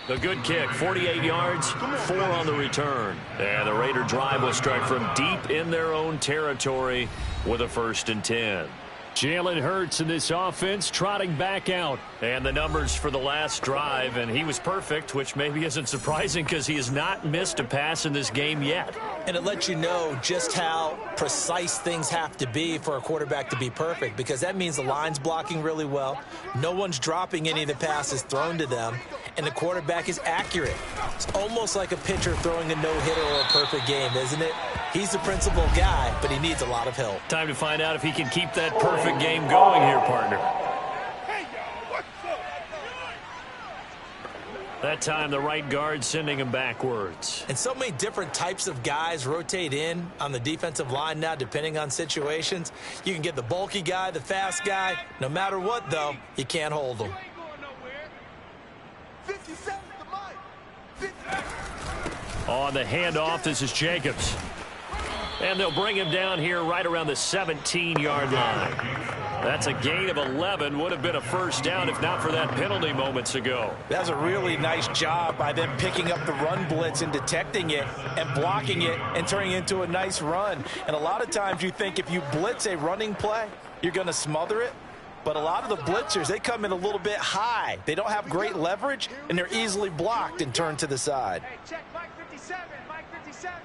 Speaker 6: The good kick, 48 yards, 4 on the return. And the Raider drive will start from deep in their own territory with a 1st and 10.
Speaker 2: Jalen Hurts in this offense trotting back out.
Speaker 6: And the numbers for the last drive, and he was perfect, which maybe isn't surprising because he has not missed a pass in this game yet.
Speaker 3: And it lets you know just how precise things have to be for a quarterback to be perfect, because that means the line's blocking really well, no one's dropping any of the passes thrown to them, and the quarterback is accurate. It's almost like a pitcher throwing a no-hitter or a perfect game, isn't it? He's the principal guy, but he needs a lot of help.
Speaker 2: Time to find out if he can keep that perfect game going here, partner. That time, the right guard sending him backwards.
Speaker 3: And so many different types of guys rotate in on the defensive line now, depending on situations. You can get the bulky guy, the fast guy. No matter what, though, you can't hold them.
Speaker 2: On the handoff, this is Jacobs. And they'll bring him down here right around the 17-yard line. That's a gain of 11. Would have been a first down if not for that penalty moments ago.
Speaker 3: That's a really nice job by them picking up the run blitz and detecting it and blocking it and turning it into a nice run. And a lot of times you think if you blitz a running play, you're going to smother it. But a lot of the blitzers, they come in a little bit high. They don't have great leverage, and they're easily blocked and turned to the side.
Speaker 4: Hey, check Mike 57, Mike 57.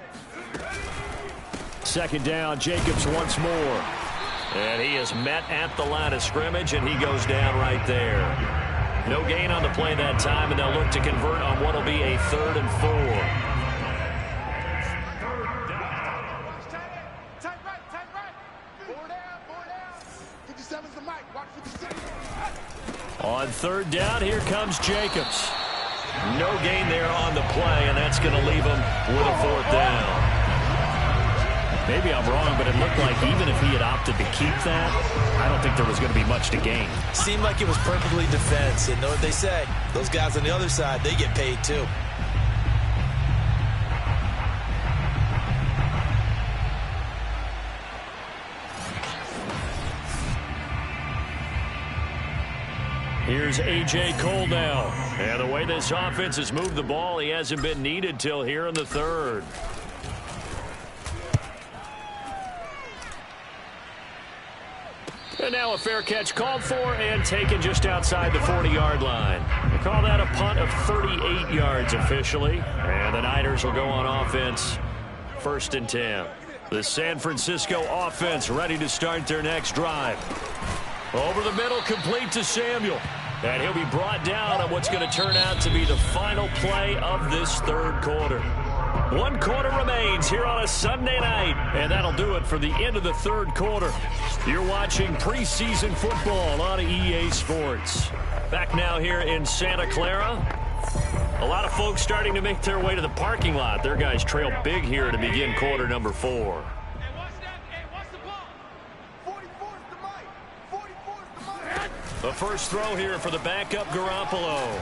Speaker 2: Second down, Jacobs once more. And he is met at the line of scrimmage, and he goes down right there. No gain on the play that time, and they'll look to convert on what will be a 3rd and 4.
Speaker 4: Tight right. 4 down. 57's the mic. Watch 57.
Speaker 2: On 3rd down, here comes Jacobs. No gain there on the play, and that's going to leave him with a 4th down. Maybe I'm wrong, but it looked like even if he had opted to keep that, I don't think there was going to be much to gain.
Speaker 3: Seemed like it was perfectly defense. And know what they say? Those guys on the other side, they get paid too.
Speaker 2: Here's A.J. Cole now. And the way this offense has moved the ball, he hasn't been needed till here in the 3rd. And now a fair catch called for and taken just outside the 40-yard line. They call that a punt of 38 yards officially. And the Niners will go on offense, 1st and 10. The San Francisco offense ready to start their next drive. Over the middle, complete to Samuel. And he'll be brought down on what's going to turn out to be the final play of this 3rd quarter. 1 quarter remains here on a Sunday night. And that'll do it for the end of the 3rd quarter. You're watching preseason football on EA Sports. Back now here in Santa Clara. A lot of folks starting to make their way to the parking lot. Their guys trail big here to begin quarter number 4. The first throw here for the backup Garoppolo.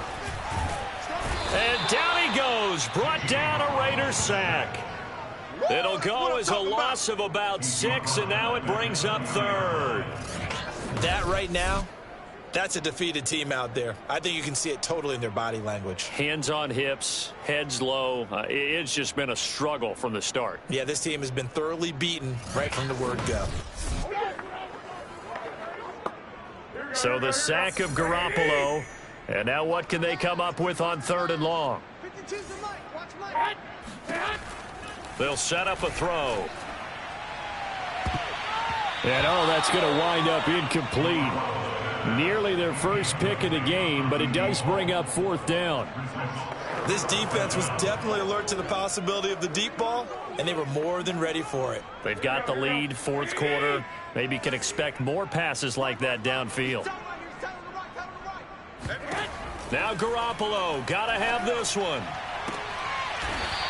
Speaker 2: And down he goes. Brought down a Raiders sack. It'll go as a loss of about 6, and now it brings up 3rd.
Speaker 3: That right now, that's a defeated team out there. I think you can see it totally in their body language.
Speaker 2: Hands on hips, heads low. It's just been a struggle from the start.
Speaker 3: Yeah, this team has been thoroughly beaten right from the word go.
Speaker 2: So the sack of Garoppolo. And now what can they come up with on 3rd and long? They'll set up a throw. And that's going to wind up incomplete. Nearly their first pick of the game, but it does bring up 4th down.
Speaker 3: This defense was definitely alert to the possibility of the deep ball, and they were more than ready for it.
Speaker 2: They've got the lead, 4th quarter. Maybe can expect more passes like that downfield. Now Garoppolo, got to have this one.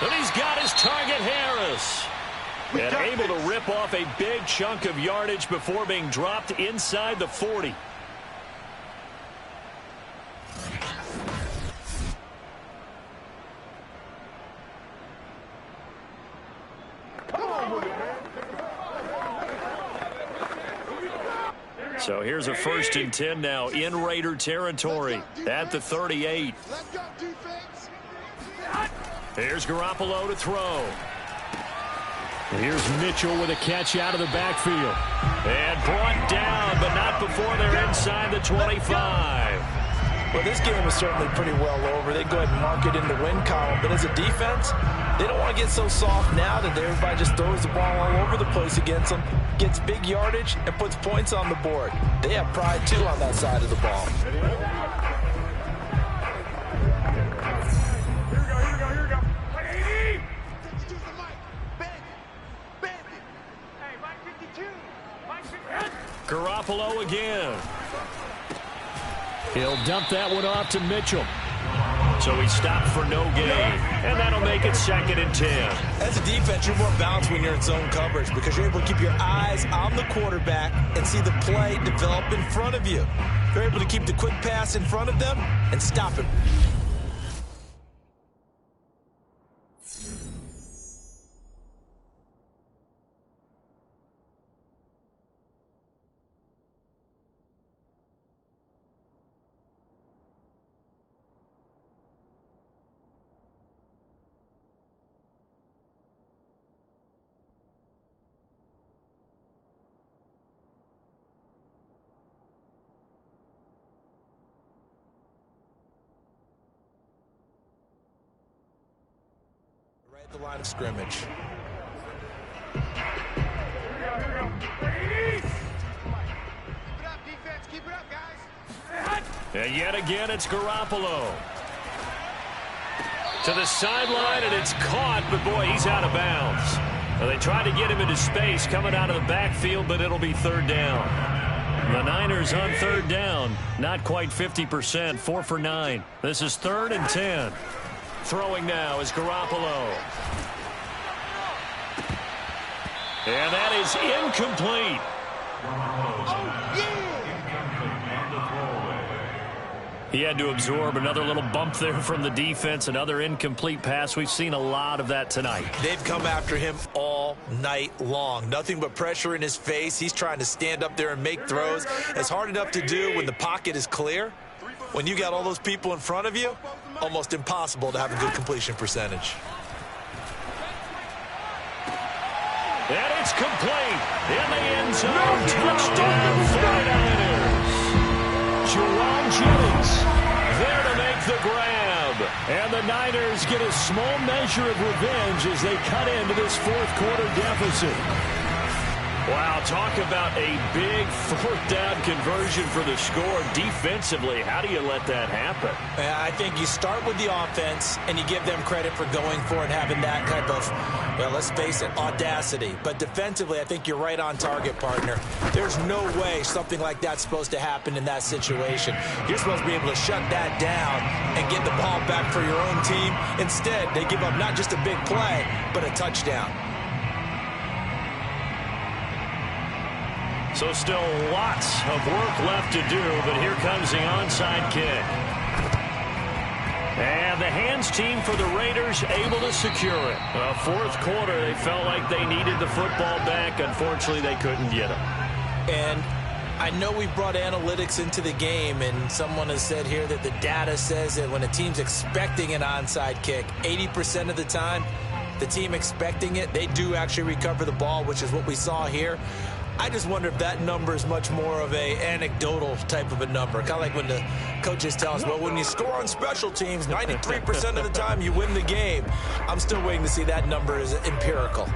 Speaker 2: And he's got his target, Harris. And able to rip off a big chunk of yardage before being dropped inside the 40. So here's a 1st and 10 now in Raider territory at the 38. Here's Garoppolo to throw. Here's Mitchell with a catch out of the backfield. And brought down, but not before they're inside the 25.
Speaker 3: Well, this game is certainly pretty well over. They go ahead and mark it in the win column. But as a defense, they don't want to get so soft now that everybody just throws the ball all over the place against them, gets big yardage, and puts points on the board. They have pride, too, on that side of the ball.
Speaker 4: Here we go.
Speaker 2: Garoppolo again. He'll dump that one off to Mitchell. So he stopped for no gain, and that'll make it 2nd and 10.
Speaker 3: As a defense, you're more balanced when you're in zone coverage because you're able to keep your eyes on the quarterback and see the play develop in front of you. You're able to keep the quick pass in front of them and stop him. Right at the line of scrimmage.
Speaker 4: Keep it up, defense. Keep it up, guys.
Speaker 2: And yet again, it's Garoppolo. To the sideline, and it's caught, but boy, he's out of bounds. Well, they tried to get him into space coming out of the backfield, but it'll be 3rd down. The Niners on 3rd down, not quite 50%, 4 for 9. This is 3rd and 10. Throwing now is Garoppolo. And that is incomplete. He had to absorb another little bump there from the defense, another incomplete pass. We've seen a lot of that tonight.
Speaker 3: They've come after him all night long. Nothing but pressure in his face. He's trying to stand up there and make throws. It's hard enough to do when the pocket is clear. When you got all those people in front of you, almost impossible to have a good completion percentage.
Speaker 2: And it's complete. In the end zone, touchdown 49ers. Jerome Jennings there to make the grab. And the Niners get a small measure of revenge as they cut into this 4th quarter deficit. Wow, talk about a big 4th down conversion for the score. Defensively, how do you let that happen?
Speaker 3: I think you start with the offense, and you give them credit for going for it, having that type of, well, let's face it, audacity. But defensively, I think you're right on target, partner. There's no way something like that's supposed to happen in that situation. You're supposed to be able to shut that down and get the ball back for your own team. Instead, they give up not just a big play, but a touchdown.
Speaker 2: So still lots of work left to do, but here comes the onside kick. And the hands team for the Raiders able to secure it. 4th quarter, they felt like they needed the football back. Unfortunately, they couldn't get it.
Speaker 3: And I know we brought analytics into the game, and someone has said here that the data says that when a team's expecting an onside kick, 80% of the time, the team expecting it, they do actually recover the ball, which is what we saw here. I just wonder if that number is much more of a anecdotal type of a number. Kind of like when the coaches tell us, well, when you score on special teams, 93% of the time you win the game. I'm still waiting to see that number is empirical.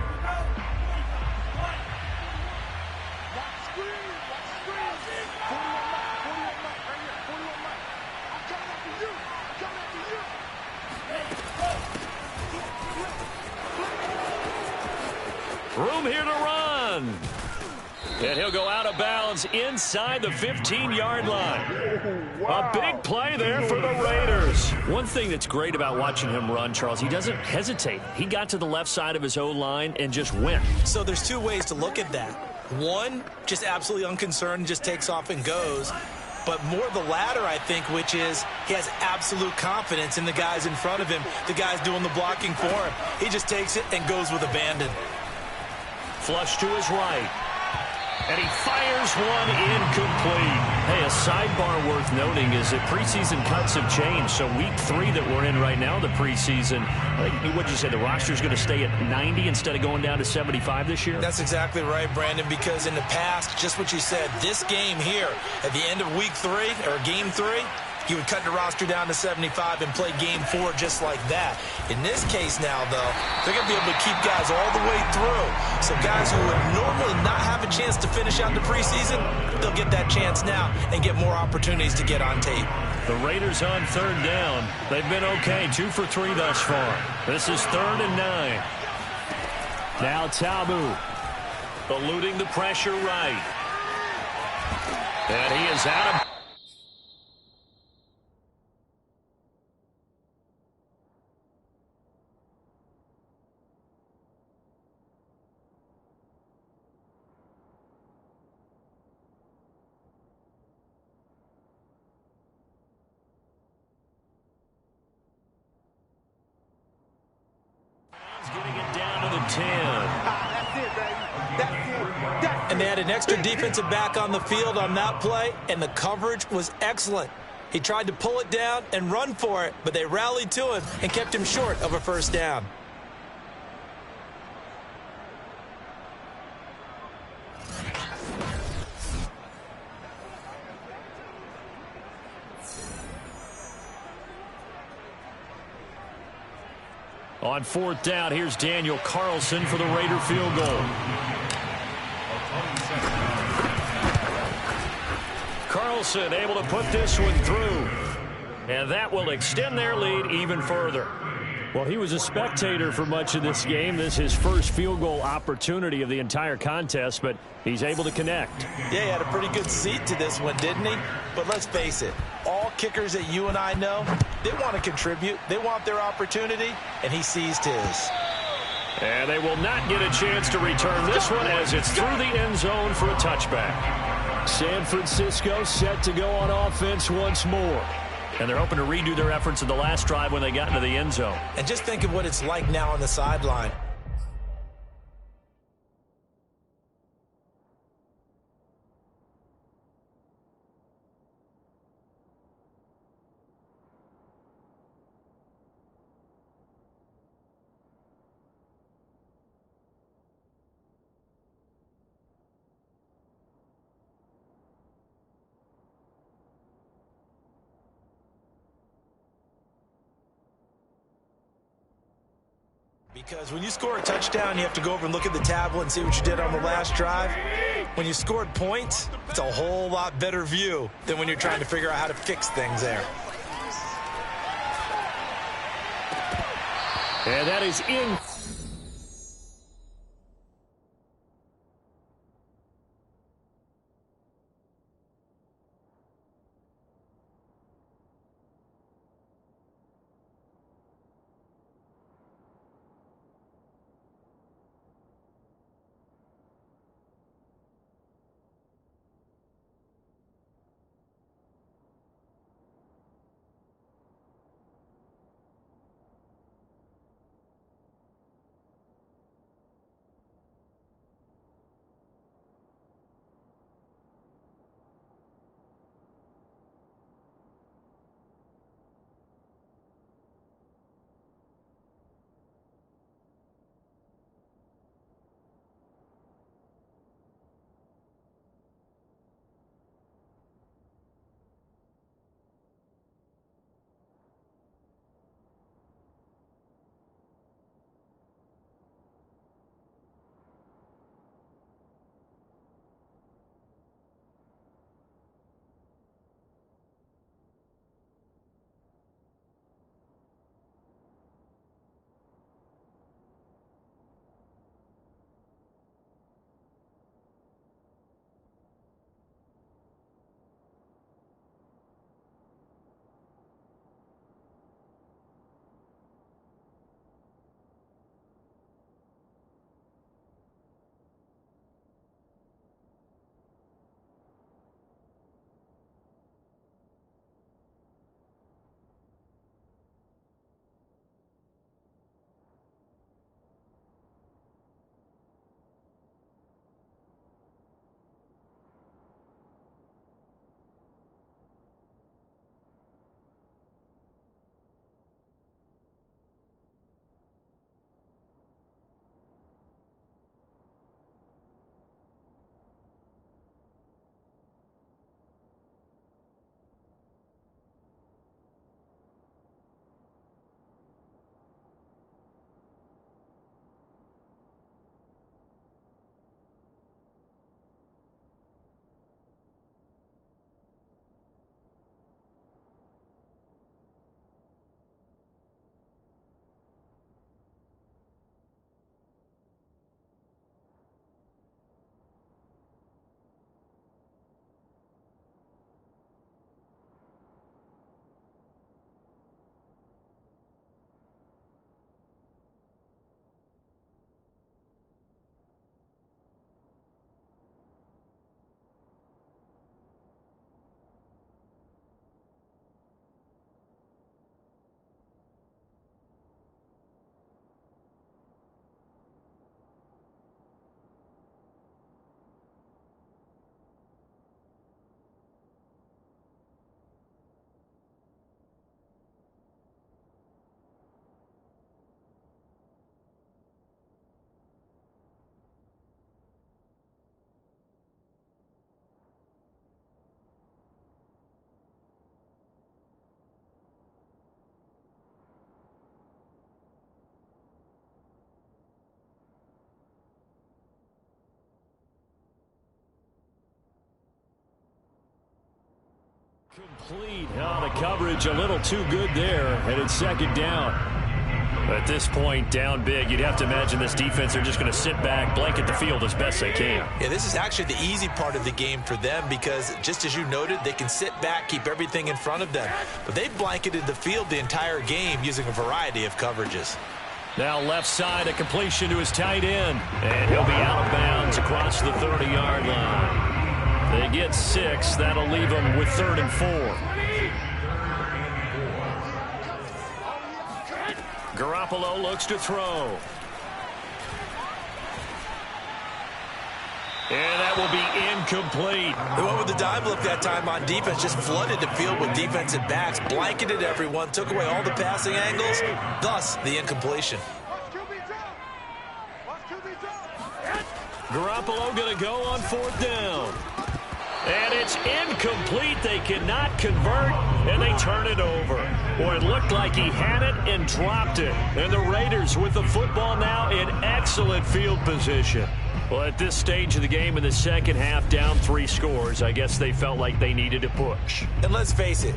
Speaker 2: Room here to run. And he'll go out of bounds inside the 15-yard line. Wow. A big play there for the Raiders. One thing that's great about watching him run, Charles, he doesn't hesitate. He got to the left side of his O-line and just went.
Speaker 3: So there's 2 ways to look at that. One, just absolutely unconcerned, just takes off and goes. But more the latter, I think, which is he has absolute confidence in the guys in front of him, the guys doing the blocking for him. He just takes it and goes with abandon.
Speaker 2: Flush to his right. And he fires one incomplete. Hey, a sidebar worth noting is that preseason cuts have changed. So week 3 that we're in right now, the preseason, what did you say, the roster's going to stay at 90 instead of going down to 75 this year?
Speaker 3: That's exactly right, Brandon, because in the past, just what you said, this game here, at the end of week 3, or game 3, you would cut the roster down to 75 and play game 4 just like that. In this case now, though, they're going to be able to keep guys all the way through. So guys who would normally not have a chance to finish out the preseason, they'll get that chance now and get more opportunities to get on tape.
Speaker 2: The Raiders on 3rd down. They've been okay, 2 for 3 thus far. This is 3rd and 9. Now Tabu eluding the pressure right.
Speaker 6: And he is out of... Getting it down to the 10.
Speaker 4: That's it, baby. That's it.
Speaker 3: And they had an extra defensive back on the field on that play, and the coverage was excellent. He tried to pull it down and run for it, but they rallied to him and kept him short of a first down.
Speaker 2: On fourth down, here's Daniel Carlson for the Raider field goal. Carlson able to put this one through. And that will extend their lead even further. Well, he was a spectator for much of this game. This is his first field goal opportunity of the entire contest, but he's able to connect.
Speaker 3: Yeah, he had a pretty good seat to this one, didn't he? But let's face it, all kickers that you and I know, they want to contribute. They want their opportunity, and he seized his.
Speaker 2: And they will not get a chance to return this one as it's through the end zone for a touchback. San Francisco set to go on offense once more. And they're hoping to redo their efforts in the last drive when they got into the end zone.
Speaker 3: And just think of what it's like now on the sideline. Because when you score a touchdown, you have to go over and look at the tablet and see what you did on the last drive. When you scored points, it's a whole lot better view than when you're trying to figure out how to fix things there.
Speaker 2: And that is in. Complete. Oh, the coverage a little too good there, and it's second down. At this point, down big, you'd have to imagine this defense are just going to sit back, blanket the field as best they can.
Speaker 3: Yeah, this is actually the easy part of the game for them because, just as you noted, they can sit back, keep everything in front of them. But they've blanketed the field the entire game using a variety of coverages.
Speaker 2: Now left side, a completion to his tight end. And he'll be out of bounds across the 30-yard line. They get 6. That'll leave them with 3rd and 4. Garoppolo looks to throw. And that will be incomplete.
Speaker 3: They went with the dime look that time on defense, just flooded the field with defensive backs, blanketed everyone, took away all the passing angles, thus the incompletion.
Speaker 2: Garoppolo going to go on 4th down. And it's incomplete. They cannot convert, and they turn it over. Boy, it looked like he had it and dropped it. And the Raiders with the football now in excellent field position. Well, at this stage of the game in the second half, down 3 scores, I guess they felt like they needed to push.
Speaker 3: And let's face it,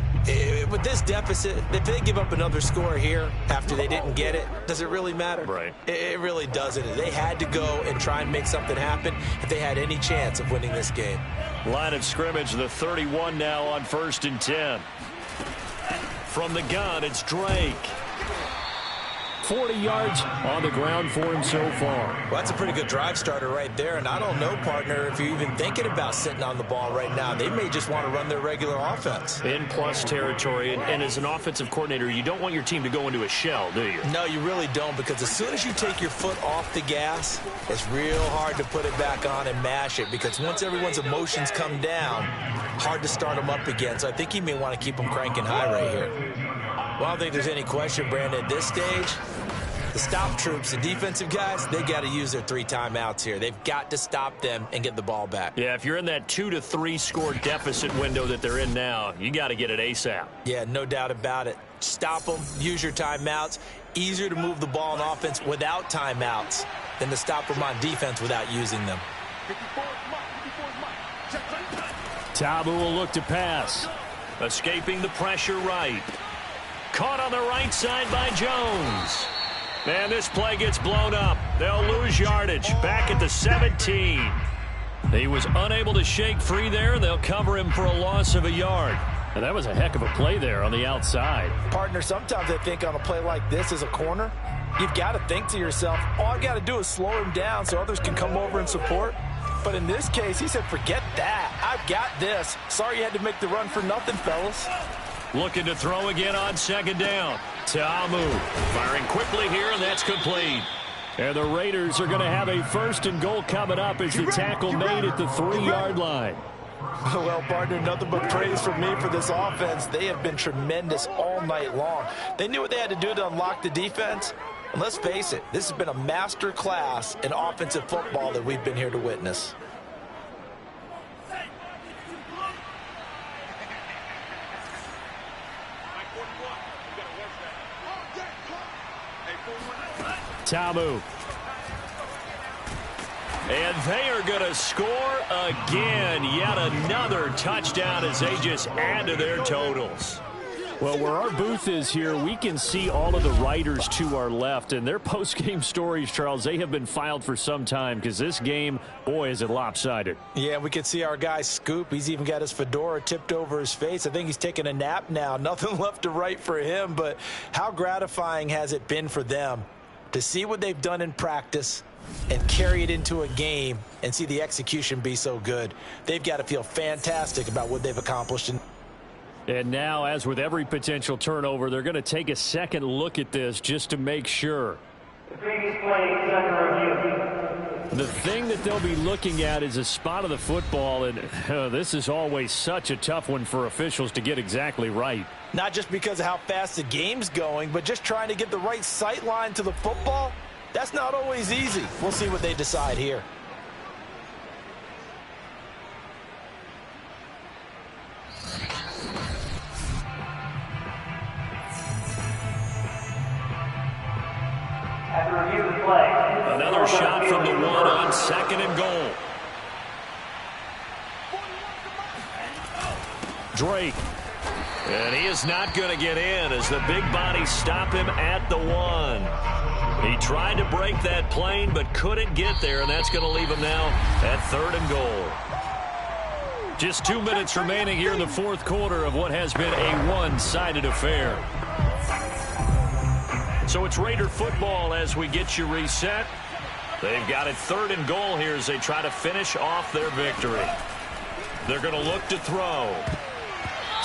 Speaker 3: with this deficit, if they give up another score here after they didn't get it, does it really matter?
Speaker 2: Right.
Speaker 3: It really doesn't. They had to go and try and make something happen if they had any chance of winning this game.
Speaker 2: Line of scrimmage, the 31 now on 1st and 10. From the gun, it's Drake. 40 yards on the ground for him so far.
Speaker 3: Well, that's a pretty good drive starter right there. And I don't know, partner, if you're even thinking about sitting on the ball right now. They may just want to run their regular offense.
Speaker 2: In plus territory. And as an offensive coordinator, you don't want your team to go into a shell, do you?
Speaker 3: No, you really don't, because as soon as you take your foot off the gas, it's real hard to put it back on and mash it, because once everyone's emotions come down, hard to start them up again. So I think you may want to keep them cranking high right here. Well, I don't think there's any question, Brandon, at this stage, the stop troops, the defensive guys, they got to use their 3 timeouts here. They've got to stop them and get the ball back.
Speaker 2: Yeah, if you're in that 2 to 3 score deficit window that they're in now, you got to get it ASAP.
Speaker 3: Yeah, no doubt about it. Stop them, use your timeouts. Easier to move the ball on offense without timeouts than to stop them on defense without using them.
Speaker 2: Tabu will look to pass. Escaping the pressure right. Caught on the right side by Jones. Man, this play gets blown up. They'll lose yardage. Back at the 17. He was unable to shake free there. They'll cover him for a loss of a yard. And that was a heck of a play there on the outside.
Speaker 3: Partner, sometimes I think on a play like this as a corner, you've got to think to yourself, all I've got to do is slow him down so others can come over and support. But in this case, he said, forget that. I've got this. Sorry you had to make the run for nothing, fellas.
Speaker 2: Looking to throw again on 2nd down. Tamu firing quickly here, and that's complete. And the Raiders are going to have a 1st and goal coming up as the tackle made at the 3-yard line.
Speaker 3: Well, partner, nothing but praise from me for this offense. They have been tremendous all night long. They knew what they had to do to unlock the defense. And let's face it, this has been a master class in offensive football that we've been here to witness.
Speaker 2: Tamu. And they are going to score again. Yet another touchdown as they just add to their totals. Well, where our booth is here, we can see all of the writers to our left. And their post-game stories, Charles, they have been filed for some time because this game, boy, is it lopsided.
Speaker 3: Yeah, we can see our guy Scoop. He's even got his fedora tipped over his face. I think he's taking a nap now. Nothing left to write for him. But how gratifying has it been for them to see what they've done in practice and carry it into a game and see the execution be so good? They've got to feel fantastic about what they've accomplished.
Speaker 2: And now, as with every potential turnover, they're going to take a second look at this just to make sure.
Speaker 5: The previous play is under review.
Speaker 2: The thing that they'll be looking at is a spot of the football, and this is always such a tough one for officials to get exactly right.
Speaker 3: Not just because of how fast the game's going, but just trying to get the right sight line to the football. That's not always easy. We'll see what they decide here.
Speaker 5: After review of the play.
Speaker 2: Another shot from the 1 on 2nd and goal. Drake
Speaker 6: And he is not going to get in as the big bodies stop him at the 1. He tried to break that plane but couldn't get there, and that's going to leave him now at 3rd and goal. Just 2 minutes remaining here in the 4th quarter of what has been a one-sided affair. So it's Raider football as we get you reset. They've got it 3rd and goal here as they try to finish off their victory. They're going to look to throw.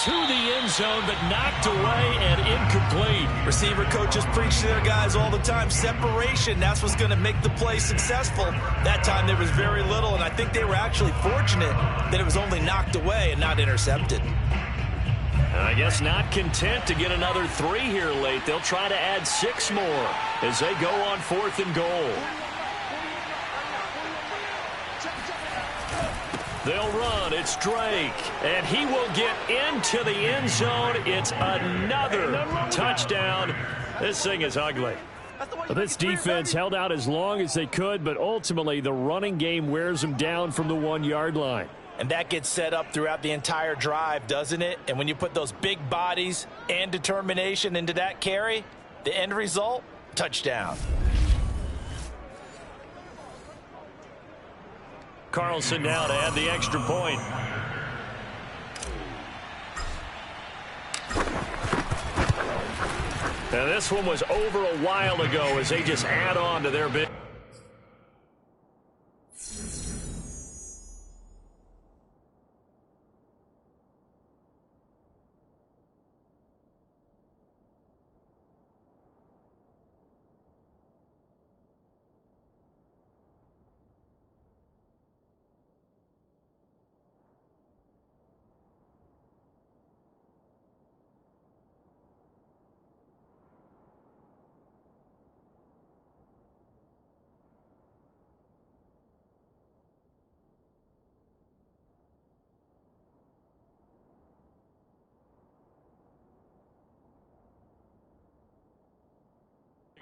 Speaker 6: To the end zone, but knocked away and incomplete.
Speaker 3: Receiver coaches preach to their guys all the time. Separation, that's what's going to make the play successful. That time there was very little, and I think they were actually fortunate that it was only knocked away and not intercepted.
Speaker 6: And I guess not content to get another 3 here late. They'll try to add 6 more as they go on 4th and goal. They'll run. It's Drake. And he will get into the end zone. It's another touchdown. This thing is ugly.
Speaker 2: This defense held out as long as they could, but ultimately the running game wears them down from the 1-yard line.
Speaker 3: And that gets set up throughout the entire drive, doesn't it? And when you put those big bodies and determination into that carry, the end result, touchdown.
Speaker 6: Carlson now to add the extra point. Now this one was over a while ago as they just add on to their big.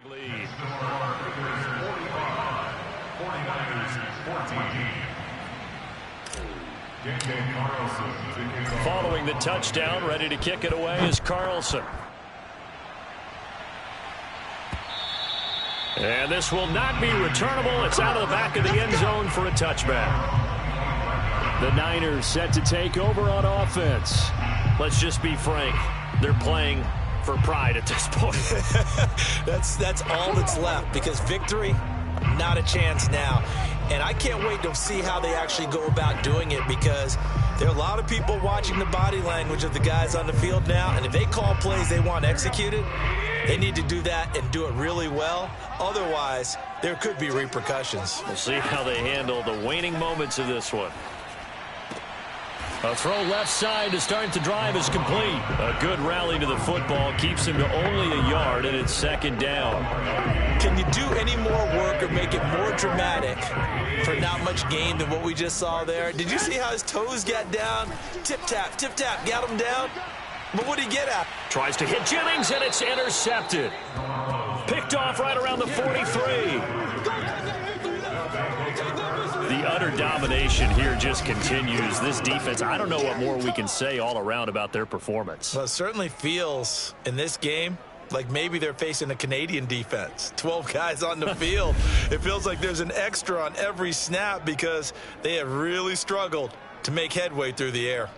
Speaker 6: Lead. Following the touchdown, ready to kick it away is Carlson. And this will not be returnable. It's out of the back of the end zone for a touchback. The Niners set to take over on offense. Let's just be frank. They're playing for pride at this point.
Speaker 3: That's all that's left, because victory, not a chance now. And I can't wait to see how they actually go about doing it, because there are a lot of people watching the body language of the guys on the field now, and if they call plays they want executed, they need to do that and do it really well. Otherwise, there could be repercussions.
Speaker 6: We'll see how they handle the waning moments of this one.
Speaker 2: A throw left side to start the drive is complete.
Speaker 6: A good rally to the football keeps him to only a yard, and it's 2nd down.
Speaker 3: Can you do any more work or make it more dramatic for not much gain than what we just saw there? Did you see how his toes got down? Tip-tap, got him down. But what did he get at?
Speaker 6: Tries to hit Jennings, and it's intercepted. Picked off right around the 43. The utter domination here just continues. This defense, I don't know what more we can say all around about their performance.
Speaker 3: Well, it certainly feels in this game like maybe they're facing a Canadian defense. 12 guys on the field. It feels like there's an extra on every snap because they have really struggled to make headway through the air.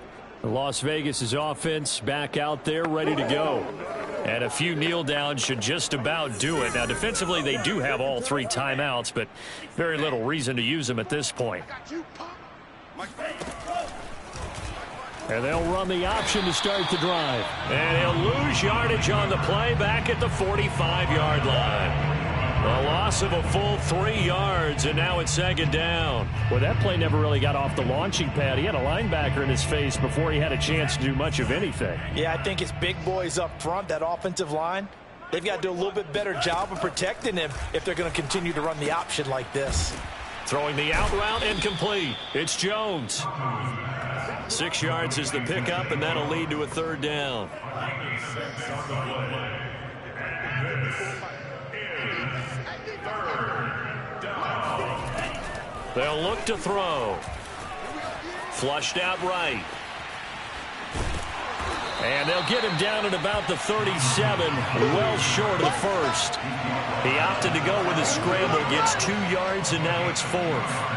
Speaker 2: Las Vegas' offense back out there ready to go.
Speaker 6: And a few kneel downs should just about do it. Now, defensively, they do have all 3 timeouts, but very little reason to use them at this point.
Speaker 2: And they'll run the option to start the drive.
Speaker 6: And he'll lose yardage on the play back at the 45-yard line. A loss of a full 3 yards, and now it's 2nd down.
Speaker 2: Well, that play never really got off the launching pad. He had a linebacker in his face before he had a chance to do much of anything.
Speaker 3: Yeah, I think it's big boys up front, that offensive line. They've got to do a little bit better job of protecting him if they're going to continue to run the option like this.
Speaker 6: Throwing the out route, incomplete. It's Jones. 6 yards is the pickup, and that'll lead to a 3rd down. They'll look to throw. Flushed out right.
Speaker 2: And they'll get him down at about the 37, well short of the first. He opted to go with a scramble, gets 2 yards, and now it's 4th.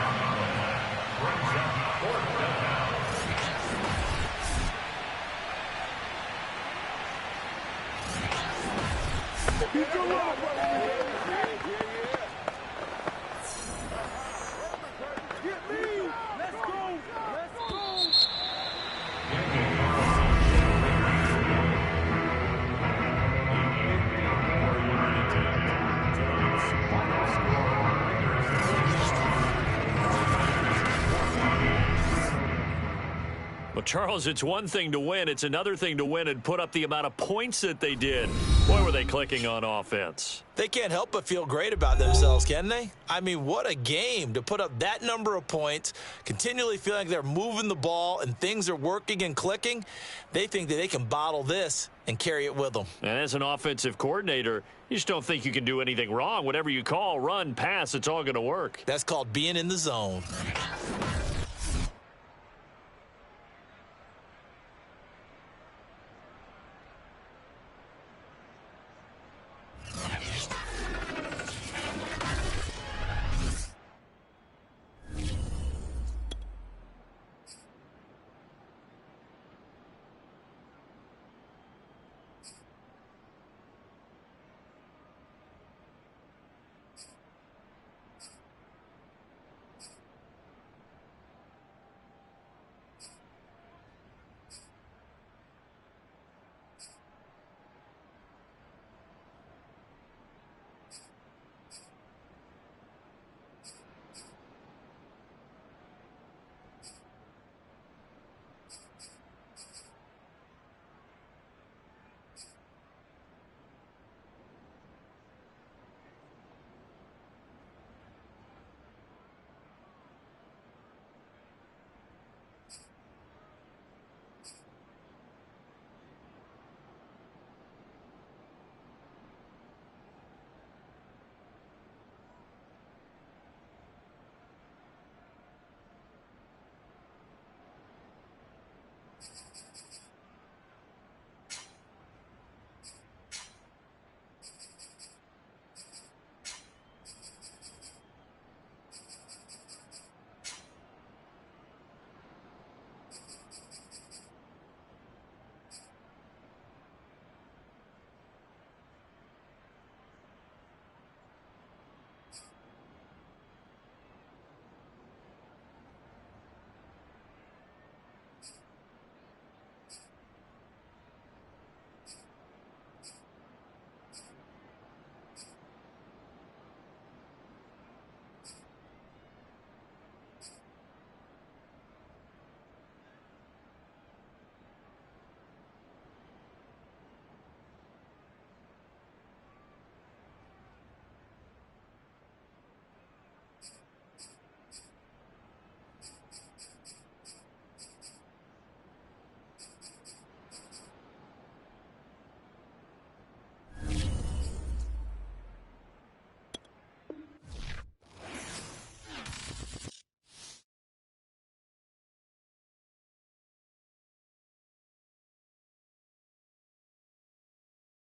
Speaker 2: Charles, it's one thing to win. It's another thing to win and put up the amount of points that they did. Boy, were they clicking on offense.
Speaker 3: They can't help but feel great about themselves, can they? I mean, what a game to put up that number of points, continually feeling like they're moving the ball and things are working and clicking. They think that they can bottle this and carry it with them.
Speaker 6: And as an offensive coordinator, you just don't think you can do anything wrong. Whatever you call, run, pass, it's all going to work.
Speaker 3: That's called being in the zone.